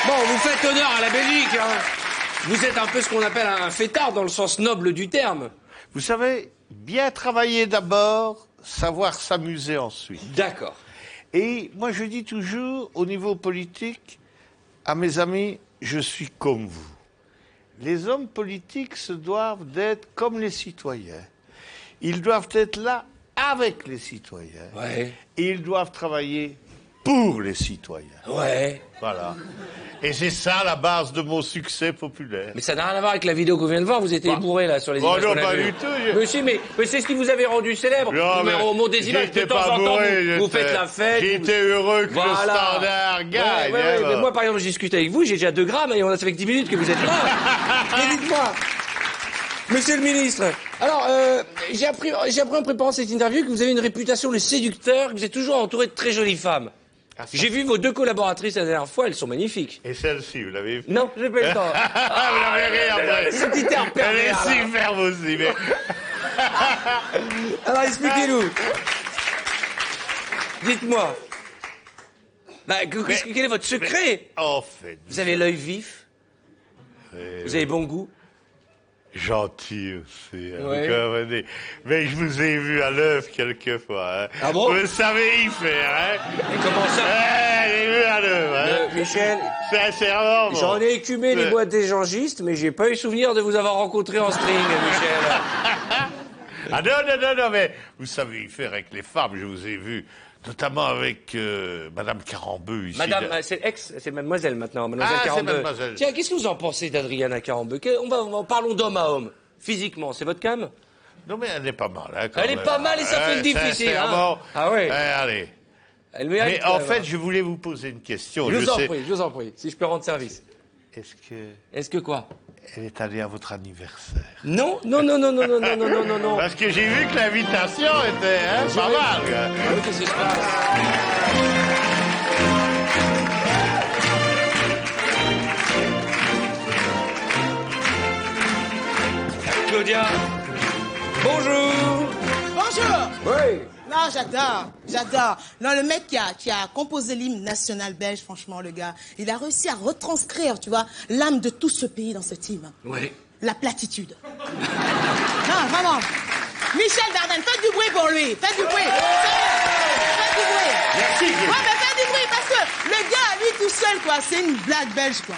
Speaker 1: Bon, vous faites honneur à la Belgique, hein. Vous êtes un peu ce qu'on appelle un fêtard dans le sens noble du terme.
Speaker 3: Vous savez, bien travailler d'abord, savoir s'amuser ensuite.
Speaker 1: D'accord.
Speaker 3: Et moi, je dis toujours, au niveau politique, à mes amis, je suis comme vous. Les hommes politiques se doivent d'être comme les citoyens. Ils doivent être là avec les citoyens.
Speaker 1: Ouais.
Speaker 3: Et ils doivent travailler pour les citoyens.
Speaker 1: Ouais.
Speaker 3: Voilà. Et c'est ça la base de mon succès populaire.
Speaker 1: Mais ça n'a rien à voir avec la vidéo qu'on vient de voir. Vous étiez bourré là sur les images.
Speaker 3: non,
Speaker 1: qu'on a
Speaker 3: pas
Speaker 1: vues.
Speaker 3: du tout.
Speaker 1: Mais si, mais c'est ce qui vous avait rendu célèbre.
Speaker 3: Non, mais
Speaker 1: au monde des images, de temps en temps, vous faites la fête.
Speaker 3: J'étais heureux que le Standard gagne.
Speaker 1: Ouais, mais moi, par exemple, je discute avec vous, j'ai déjà 2 grammes et on a fait que 10 minutes que vous êtes là. Mais dites-moi, monsieur le ministre, alors, j'ai appris en préparant cette interview que vous avez une réputation de séducteur, que vous êtes toujours entouré de très jolies femmes. J'ai vu vos 2 collaboratrices la dernière fois, elles sont magnifiques.
Speaker 3: Et celle-ci, vous l'avez vu?
Speaker 1: Non, j'ai pas eu le temps.
Speaker 3: Ah, vous l'avez vu après.
Speaker 1: Ce petit air pervers,
Speaker 3: elle est superbe aussi, mais...
Speaker 1: Alors, expliquez-nous. Dites-moi. Bah, quel est votre secret?
Speaker 3: En fait...
Speaker 1: Vous avez l'œil vif. Vous avez bon goût.
Speaker 3: Gentil aussi. Hein,
Speaker 1: Ouais.
Speaker 3: vous comprenez. Mais je vous ai vu à l'œuvre quelquefois. Hein.
Speaker 1: Ah bon?
Speaker 3: Vous savez y faire. Hein.
Speaker 1: Et comment ça?
Speaker 3: J'ai vu à l'œuvre. Hein.
Speaker 1: Michel,
Speaker 3: sincèrement. Bon.
Speaker 1: j'en ai écumé les boîtes des échangistes, mais j'ai pas eu souvenir de vous avoir rencontré en string, Michel.
Speaker 3: Ah non, mais vous savez y faire avec les femmes, je vous ai vu. Notamment avec Madame Carambeu ici.
Speaker 1: Madame, c'est mademoiselle maintenant, mademoiselle
Speaker 3: Ah, c'est
Speaker 1: Carambeu.
Speaker 3: mademoiselle.
Speaker 1: Tiens, qu'est-ce que vous en pensez d'Adriana Carambeu? Parlons d'homme à homme. Physiquement, c'est votre cam?
Speaker 3: Non, mais elle est pas mal. Hein, quand
Speaker 1: Elle
Speaker 3: même.
Speaker 1: est pas mal et ça fait le difficile. Hein. Ah ouais.
Speaker 3: Allez.
Speaker 1: Elle mérite,
Speaker 3: mais en fait, je voulais vous poser une question.
Speaker 1: Je vous en prie, si je peux rendre service. Est-ce que quoi?
Speaker 3: Elle est allée à votre anniversaire.
Speaker 1: Non.
Speaker 3: Parce que j'ai vu que l'invitation était pas mal.
Speaker 1: Oui, qu'est-ce qui se passe? Claudia. Bonjour.
Speaker 15: Bonjour.
Speaker 1: Oui.
Speaker 15: Non, j'adore. Non, le mec qui a composé l'hymne national belge, franchement, le gars, il a réussi à retranscrire, tu vois, l'âme de tout ce pays dans cet hymne.
Speaker 1: Oui.
Speaker 15: La platitude. Non, vraiment. Michel Dardenne, faites du bruit pour lui. Faites du bruit. Faites du bruit.
Speaker 3: Merci.
Speaker 15: Ouais, mais faites du bruit parce que le gars, lui tout seul, quoi, c'est une blague belge, quoi.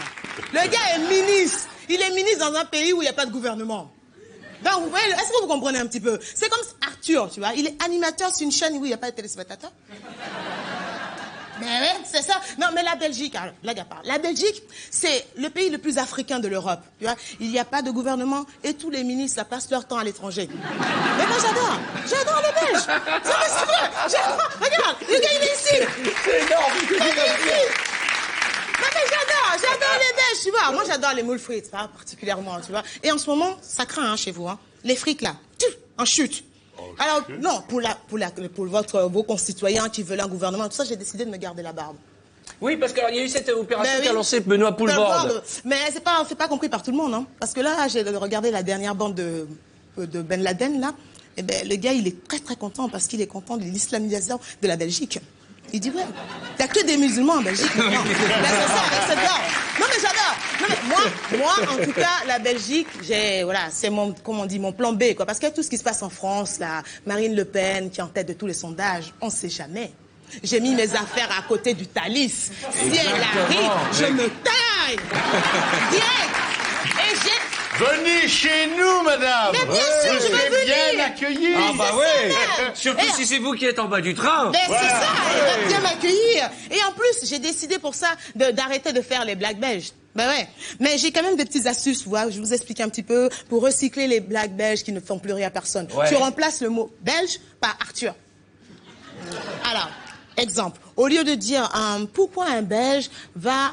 Speaker 15: Le gars est ministre. Il est ministre dans un pays où il n'y a pas de gouvernement. Donc, vous voyez, est-ce que vous comprenez un petit peu? C'est comme Arthur, tu vois. Il est animateur sur une chaîne où il n'y a pas de téléspectateurs. Mais ouais, c'est ça. Non, mais la Belgique, alors, blague à part. La Belgique, c'est le pays le plus africain de l'Europe. Tu vois, il n'y a pas de gouvernement et tous les ministres, ça passe leur temps à l'étranger. Mais moi, j'adore les Belges. C'est vrai, j'adore. Regarde, le gars, il est ici.
Speaker 1: C'est énorme.
Speaker 15: Il est ici. Non, mais j'adore les Belges, tu vois. Moi, j'adore les moules frites, hein, particulièrement, tu vois. Et en ce moment, ça craint, hein, chez vous, hein. Les frites, là, en chute. Alors, non, pour vos concitoyens qui veulent un gouvernement, tout ça, j'ai décidé de me garder la barbe.
Speaker 1: Oui, parce qu'il y a eu cette opération
Speaker 15: Ben
Speaker 1: qu'a
Speaker 15: oui.
Speaker 1: lancée Benoît Poulvorde.
Speaker 15: Mais c'est pas compris par tout le monde, hein. Parce que là, j'ai regardé la dernière bande de Ben Laden, là. Et ben, le gars, il est très très content parce qu'il est content de l'islamisation de la Belgique. Il dit, ouais, il n'y a que des musulmans en Belgique. Non, ben, c'est ça, avec cette barbe. Non, mais j'adore. Non, mais moi, en tout cas, la Belgique, c'est mon, comment on dit, mon plan B, quoi. Parce que tout ce qui se passe en France, là, Marine Le Pen, qui est en tête de tous les sondages, on ne sait jamais. J'ai mis mes affaires à côté du Thalys. Si elle arrive, je me taille. Direct. Et j'ai...
Speaker 3: Venez chez nous, madame.
Speaker 15: Mais bien sûr, je veux
Speaker 3: Vous
Speaker 15: venir.
Speaker 3: bien accueillis.
Speaker 1: Ah bah oui.
Speaker 15: ça.
Speaker 1: Surtout si c'est vous qui êtes en bas du train.
Speaker 15: Mais c'est ça, elle va bien m'accueillir. Et en plus, j'ai décidé pour ça d'arrêter de faire les blagues belges. Ben ouais. Mais j'ai quand même des petites astuces, vous voyez, je vous explique un petit peu, pour recycler les blagues belges qui ne font plus rire à personne.
Speaker 1: Ouais.
Speaker 15: Tu remplaces le mot belge par Arthur. Alors, exemple, au lieu de dire pourquoi un belge va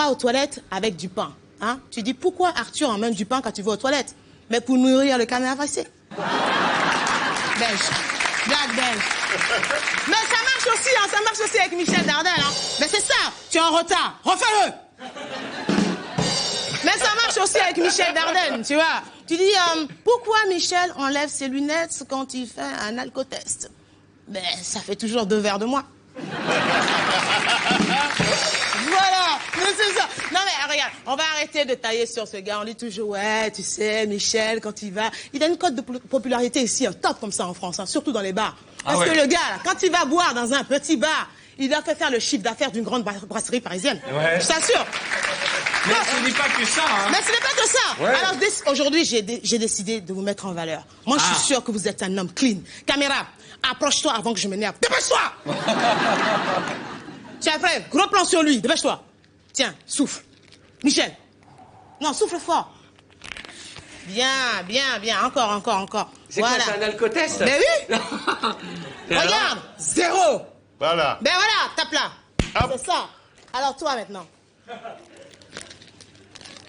Speaker 15: aux toilettes avec du pain, hein, tu dis pourquoi Arthur emmène du pain quand tu vas aux toilettes? Mais pour nourrir le canard fessé. Belge. Blague belge. Mais ça marche aussi, hein, ça marche aussi avec Michel Dardenne. Hein. Mais c'est ça, tu es en retard. Refais-le. Mais ça marche aussi avec Michel Dardenne, tu vois. Tu dis, pourquoi Michel enlève ses lunettes quand il fait un alcotest? Ben, ça fait toujours 2 verres de moins. Voilà, mais c'est ça. Non mais regarde, on va arrêter de tailler sur ce gars. On dit toujours, ouais, tu sais, Michel, quand il va... Il a une cote de popularité ici, un top comme ça en France, hein, surtout dans les bars. Parce que le gars, là, quand il va boire dans un petit bar, il a fait faire le chiffre d'affaires d'une grande brasserie parisienne.
Speaker 1: Ouais.
Speaker 15: Je t'assure.
Speaker 1: Mais ce n'est pas que ça, hein.
Speaker 15: Mais ce n'est pas que ça.
Speaker 1: Ouais.
Speaker 15: Alors aujourd'hui, j'ai décidé de vous mettre en valeur. Moi, je suis sûr que vous êtes un homme clean. Caméra, approche-toi avant que je m'énerve. Dépêche-toi. Tiens, frère, gros plan sur lui. Dépêche-toi. Tiens, souffle. Michel. Non, souffle fort. Bien. Encore.
Speaker 1: C'est quoi, c'est un alcotest?
Speaker 15: Mais oui. Regarde, 0.
Speaker 3: Voilà.
Speaker 15: Ben voilà, tape là. C'est ça. Alors toi maintenant.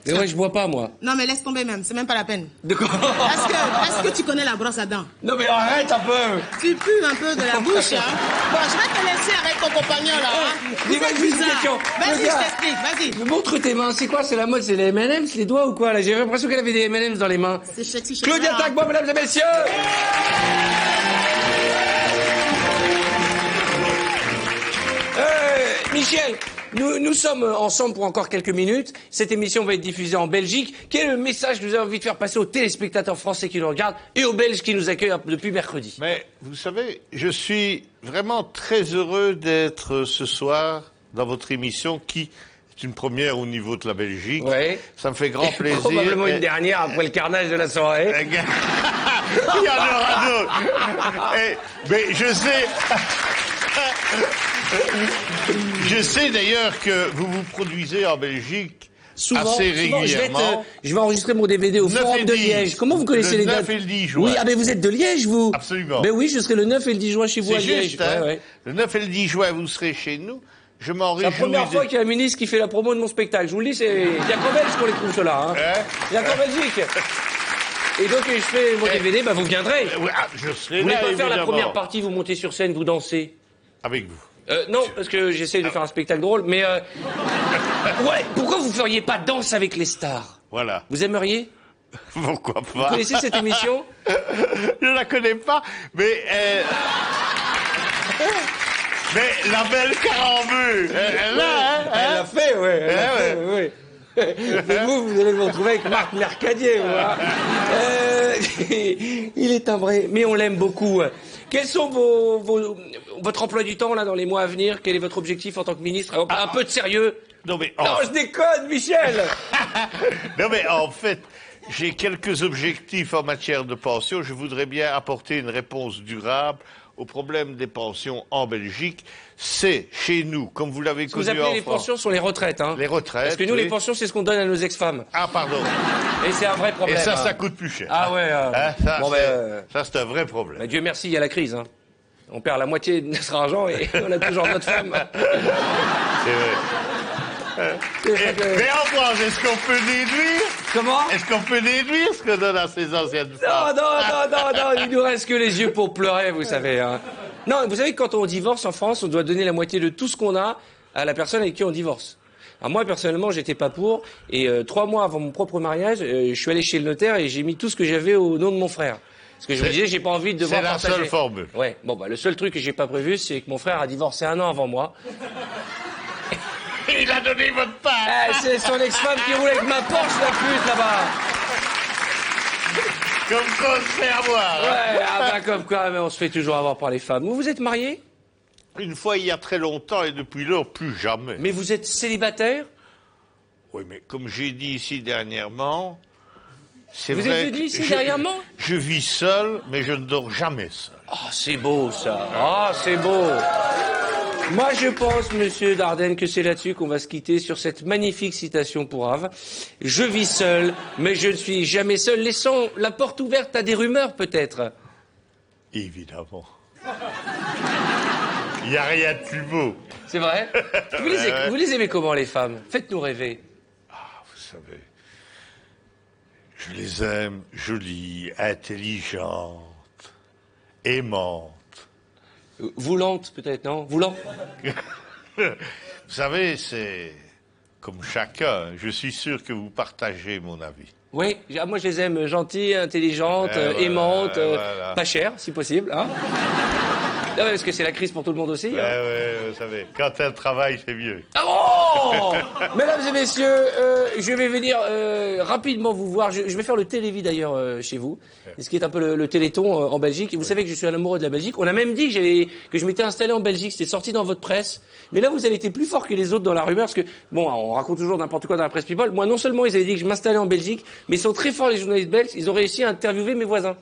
Speaker 1: Mais ouais, je bois pas, moi.
Speaker 15: Non mais laisse tomber même, c'est même pas la peine.
Speaker 1: De quoi?
Speaker 15: Est-ce que tu connais la brosse à dents?
Speaker 1: Non mais arrête un peu.
Speaker 15: Tu pues un peu de la bouche, hein. Bon, je vais te laisser avec ton compagnon là, hein.
Speaker 1: Dis-moi juste une question.
Speaker 15: Vas-y,
Speaker 1: Le gars,
Speaker 15: je t'explique, vas-y.
Speaker 1: Montre tes mains, c'est quoi? C'est la mode, c'est les M&M's, les doigts ou quoi là? J'ai l'impression qu'elle avait des M&M's dans les mains.
Speaker 15: C'est sexy,
Speaker 1: Claudia Tagbois, mesdames et messieurs. Michel, nous sommes ensemble pour encore quelques minutes. Cette émission va être diffusée en Belgique. Quel est le message que vous avez envie de faire passer aux téléspectateurs français qui nous regardent et aux Belges qui nous accueillent depuis mercredi?
Speaker 3: Mais vous savez, je suis vraiment très heureux d'être ce soir dans votre émission qui est une première au niveau de la Belgique.
Speaker 1: Ouais.
Speaker 3: Ça me fait grand plaisir.
Speaker 1: Probablement une dernière après le carnage de la soirée.
Speaker 3: Il y en aura d'autres. Mais je sais... Je sais d'ailleurs que vous vous produisez en Belgique
Speaker 1: Souvent,
Speaker 3: assez régulièrement.
Speaker 1: Je vais enregistrer mon DVD au Forum de Liège. Comment vous connaissez les dates?
Speaker 3: Le 9 et le 10 juin.
Speaker 1: Oui, ah ben vous êtes de Liège, vous?
Speaker 3: Absolument.
Speaker 1: Ben oui, je serai le 9 et le 10 juin chez vous à
Speaker 3: C'est
Speaker 1: Liège.
Speaker 3: juste, hein.
Speaker 1: Ouais.
Speaker 3: Le 9 et le 10 juin, vous serez chez nous. Je m'en réjouis.
Speaker 1: C'est la première fois qu'il y a un ministre qui fait la promo de mon spectacle. Je vous le dis, il y a qu'en Belgique qu'on les trouve ceux-là. Hein. Il y a qu'en Belgique. Et donc, je fais mon DVD, ben vous viendrez.
Speaker 3: Je serai
Speaker 1: Vous voulez
Speaker 3: là,
Speaker 1: pas faire la
Speaker 3: évidemment.
Speaker 1: première partie, vous montez sur scène, vous dansez?
Speaker 3: Avec vous.
Speaker 1: Non, parce que j'essaie de faire un spectacle drôle, mais ouais, pourquoi vous feriez pas Danse avec les stars?
Speaker 3: Voilà.
Speaker 1: Vous aimeriez?
Speaker 3: Pourquoi pas?
Speaker 1: Vous connaissez cette émission?
Speaker 3: Je la connais pas, mais... Mais la belle Carambeu, elle
Speaker 1: l'a fait, ouais. Mais vous allez vous retrouver avec Marc Mercadier, moi. Il est un vrai... Mais on l'aime beaucoup. Quels sont votre emploi du temps, là, dans les mois à venir? Quel est votre objectif en tant que ministre? Un peu de sérieux.
Speaker 3: Non, mais...
Speaker 1: Non, je déconne, Michel.
Speaker 3: Non, mais en fait, j'ai quelques objectifs en matière de pension. Je voudrais bien apporter une réponse durable au problème des pensions en Belgique. C'est chez nous, comme vous l'avez connu en France.
Speaker 1: Ce que vous appelez les pensions sont les retraites, hein?
Speaker 3: Les retraites.
Speaker 1: Parce que nous, les pensions, c'est ce qu'on donne à nos ex-femmes.
Speaker 3: Ah, pardon.
Speaker 1: Et c'est un vrai problème.
Speaker 3: Et ça,
Speaker 1: hein.
Speaker 3: ça coûte plus cher.
Speaker 1: Ah ouais.
Speaker 3: Ça, c'est un vrai problème.
Speaker 1: Bah, Dieu merci, il y a la crise. Hein. On perd la moitié de notre argent et on a toujours notre femme.
Speaker 3: C'est vrai. Mais en France, est-ce qu'on peut déduire?
Speaker 1: Comment?
Speaker 3: Est-ce qu'on peut déduire ce que donne à ces anciennes femmes?
Speaker 1: Non, il nous reste que les yeux pour pleurer, vous savez. Hein. Non, vous savez que quand on divorce en France, on doit donner la moitié de tout ce qu'on a à la personne avec qui on divorce. Alors moi, personnellement, j'étais pas pour. Et 3 mois avant mon propre mariage, je suis allé chez le notaire et j'ai mis tout ce que j'avais au nom de mon frère. Parce que je me disais, j'ai pas envie de devoir partager.
Speaker 3: C'est la seule formule.
Speaker 1: Ouais. Bon, bah, le seul truc que j'ai pas prévu, c'est que mon frère a divorcé 1 an avant moi.
Speaker 3: Il a donné votre part.
Speaker 1: C'est son ex-femme qui roule avec ma Porsche, la pute, là-bas.
Speaker 3: Comme quoi on se fait avoir.
Speaker 1: Ouais, comme quoi, mais on se fait toujours avoir par les femmes. Vous êtes marié?
Speaker 3: Une fois, il y a très longtemps, et depuis lors, plus jamais.
Speaker 1: Mais vous êtes célibataire?
Speaker 3: Oui, mais comme j'ai dit ici dernièrement, c'est
Speaker 1: vous
Speaker 3: vrai
Speaker 1: êtes venu ici dernièrement?
Speaker 3: Je vis seul, mais je ne dors jamais seul.
Speaker 1: Ah, c'est beau, ça. Ah, c'est beau. Moi, je pense, monsieur Dardenne, que c'est là-dessus qu'on va se quitter sur cette magnifique citation pour Ave. Je vis seul, mais je ne suis jamais seul, laissant la porte ouverte à des rumeurs, peut-être.
Speaker 3: Évidemment. Il n'y a rien de plus beau.
Speaker 1: C'est vrai? Vous les aimez comment, les femmes? Faites-nous rêver.
Speaker 3: Ah, vous savez, je les aime jolies, intelligentes, aimantes.
Speaker 1: Voulante, peut-être, non? Voulant?
Speaker 3: Vous savez, c'est comme chacun. Je suis sûr que vous partagez mon avis.
Speaker 1: Oui, moi je les aime gentilles, intelligentes, aimantes, pas chères, si possible. Hein. Ah ouais, parce que c'est la crise pour tout le monde aussi.
Speaker 3: Ouais, ouais, vous savez, quand elle travaille, c'est mieux.
Speaker 1: Ah bon Mesdames et messieurs, je vais venir rapidement vous voir. Je vais faire le télévis d'ailleurs chez vous, ce qui est un peu le téléthon en Belgique. Et vous savez que je suis un amoureux de la Belgique. On a même dit que je m'étais installé en Belgique. C'était sorti dans votre presse. Mais là, vous avez été plus fort que les autres dans la rumeur, parce que bon, on raconte toujours n'importe quoi dans la presse people. Moi, non seulement ils avaient dit que je m'installais en Belgique, mais ils sont très forts les journalistes belges. Ils ont réussi à interviewer mes voisins.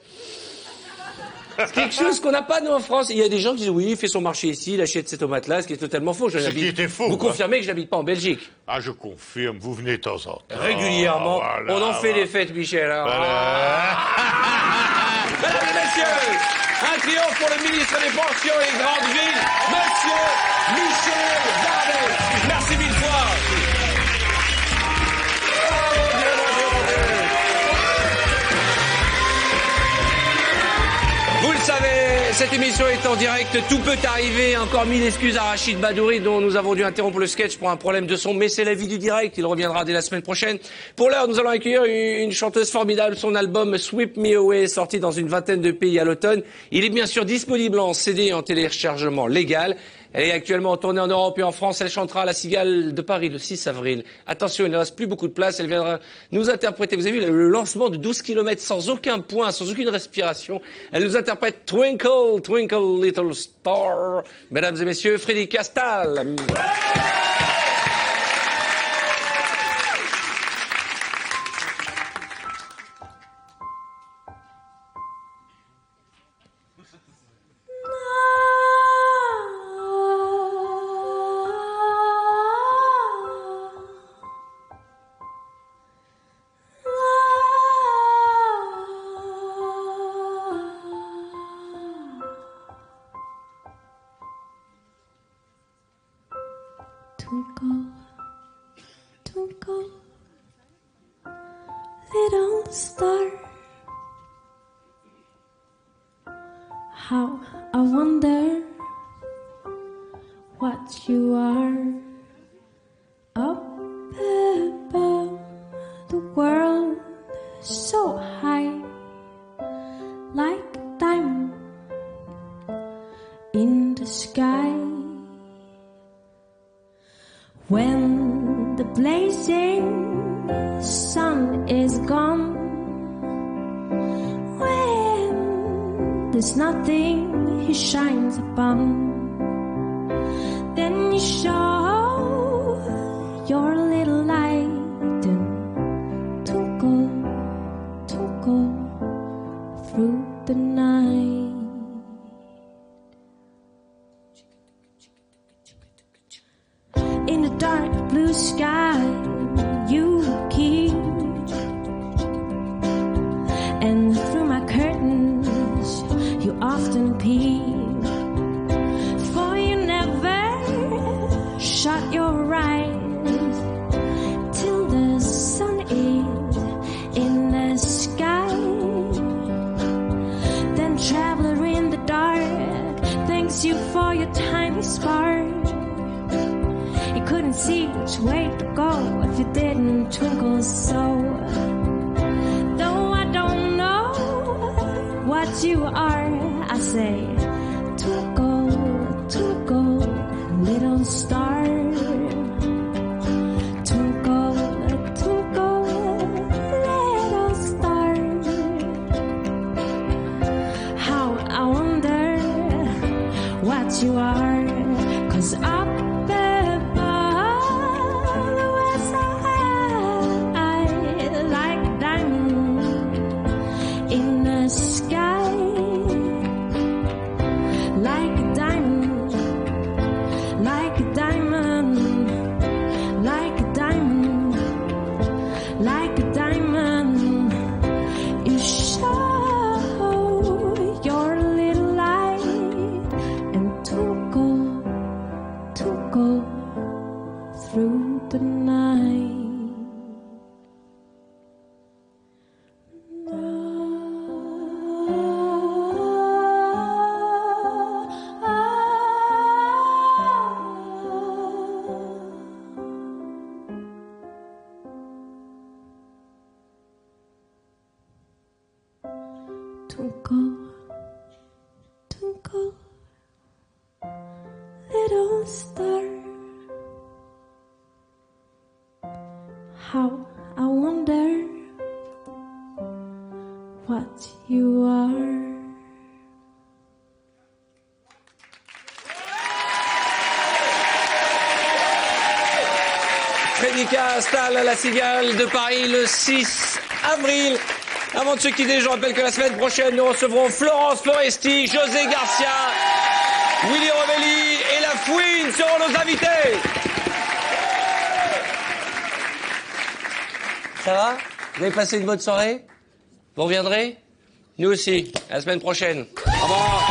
Speaker 1: C'est quelque chose qu'on n'a pas, nous, en France. Il y a des gens qui disent, oui, il fait son marché ici, il achète ces tomates-là, ce qui est totalement faux.
Speaker 3: Ce qui était faux.
Speaker 1: Vous confirmez que je n'habite pas en Belgique?
Speaker 3: Ah, je confirme, vous venez de temps en temps.
Speaker 1: Régulièrement.
Speaker 3: Voilà,
Speaker 1: on en fait des fêtes, Michel. Hein.
Speaker 3: Voilà.
Speaker 1: Mesdames et messieurs, un triomphe pour le ministre des Pensions et des Grandes Villes, Monsieur Michel Barnier. Merci mille fois. Vous le savez, cette émission est en direct, tout peut arriver. Encore 1000 excuses à Rachid Badouri, dont nous avons dû interrompre le sketch pour un problème de son, mais c'est la vie du direct, il reviendra dès la semaine prochaine. Pour l'heure, nous allons accueillir une chanteuse formidable, son album Sweep Me Away, sorti dans une vingtaine de pays à l'automne. Il est bien sûr disponible en CD et en téléchargement légal. Elle est actuellement en tournée en Europe et en France. Elle chantera à la Cigale de Paris le 6 avril. Attention, il ne reste plus beaucoup de place. Elle viendra nous interpréter. Vous avez vu le lancement de 12 km sans aucun point, sans aucune respiration. Elle nous interprète Twinkle, Twinkle Little Star. Mesdames et messieurs, Freddy Castal.
Speaker 18: Twinkle, twinkle, little star, how I wonder what you are up above the world, so high, like a diamond in the sky. When the blazing sun is gone, when there's nothing he shines upon, then you show your little light and twinkle, twinkle through the night. In the dark blue sky you keep, and through my curtains you often peep, for you never shut your eyes till the sun is in the sky. Then traveler in the dark thanks you for your tiny spark. Couldn't see which way to go if you didn't twinkle so. Though I don't know what you are, I say, twinkle, twinkle, little star. Twinkle, twinkle, little star. How I wonder what you are, 'cause up twinkle, twinkle, a star. How I wonder what you are.
Speaker 1: Frédérica installe la Cigale de Paris le 6 avril. Avant de se quitter, je rappelle que la semaine prochaine, nous recevrons Florence Foresti, José Garcia, Willy Rovelli et La Fouine seront nos invités. Ça va? Vous avez passé une bonne soirée? Vous reviendrez? Nous aussi. À la semaine prochaine. Au revoir.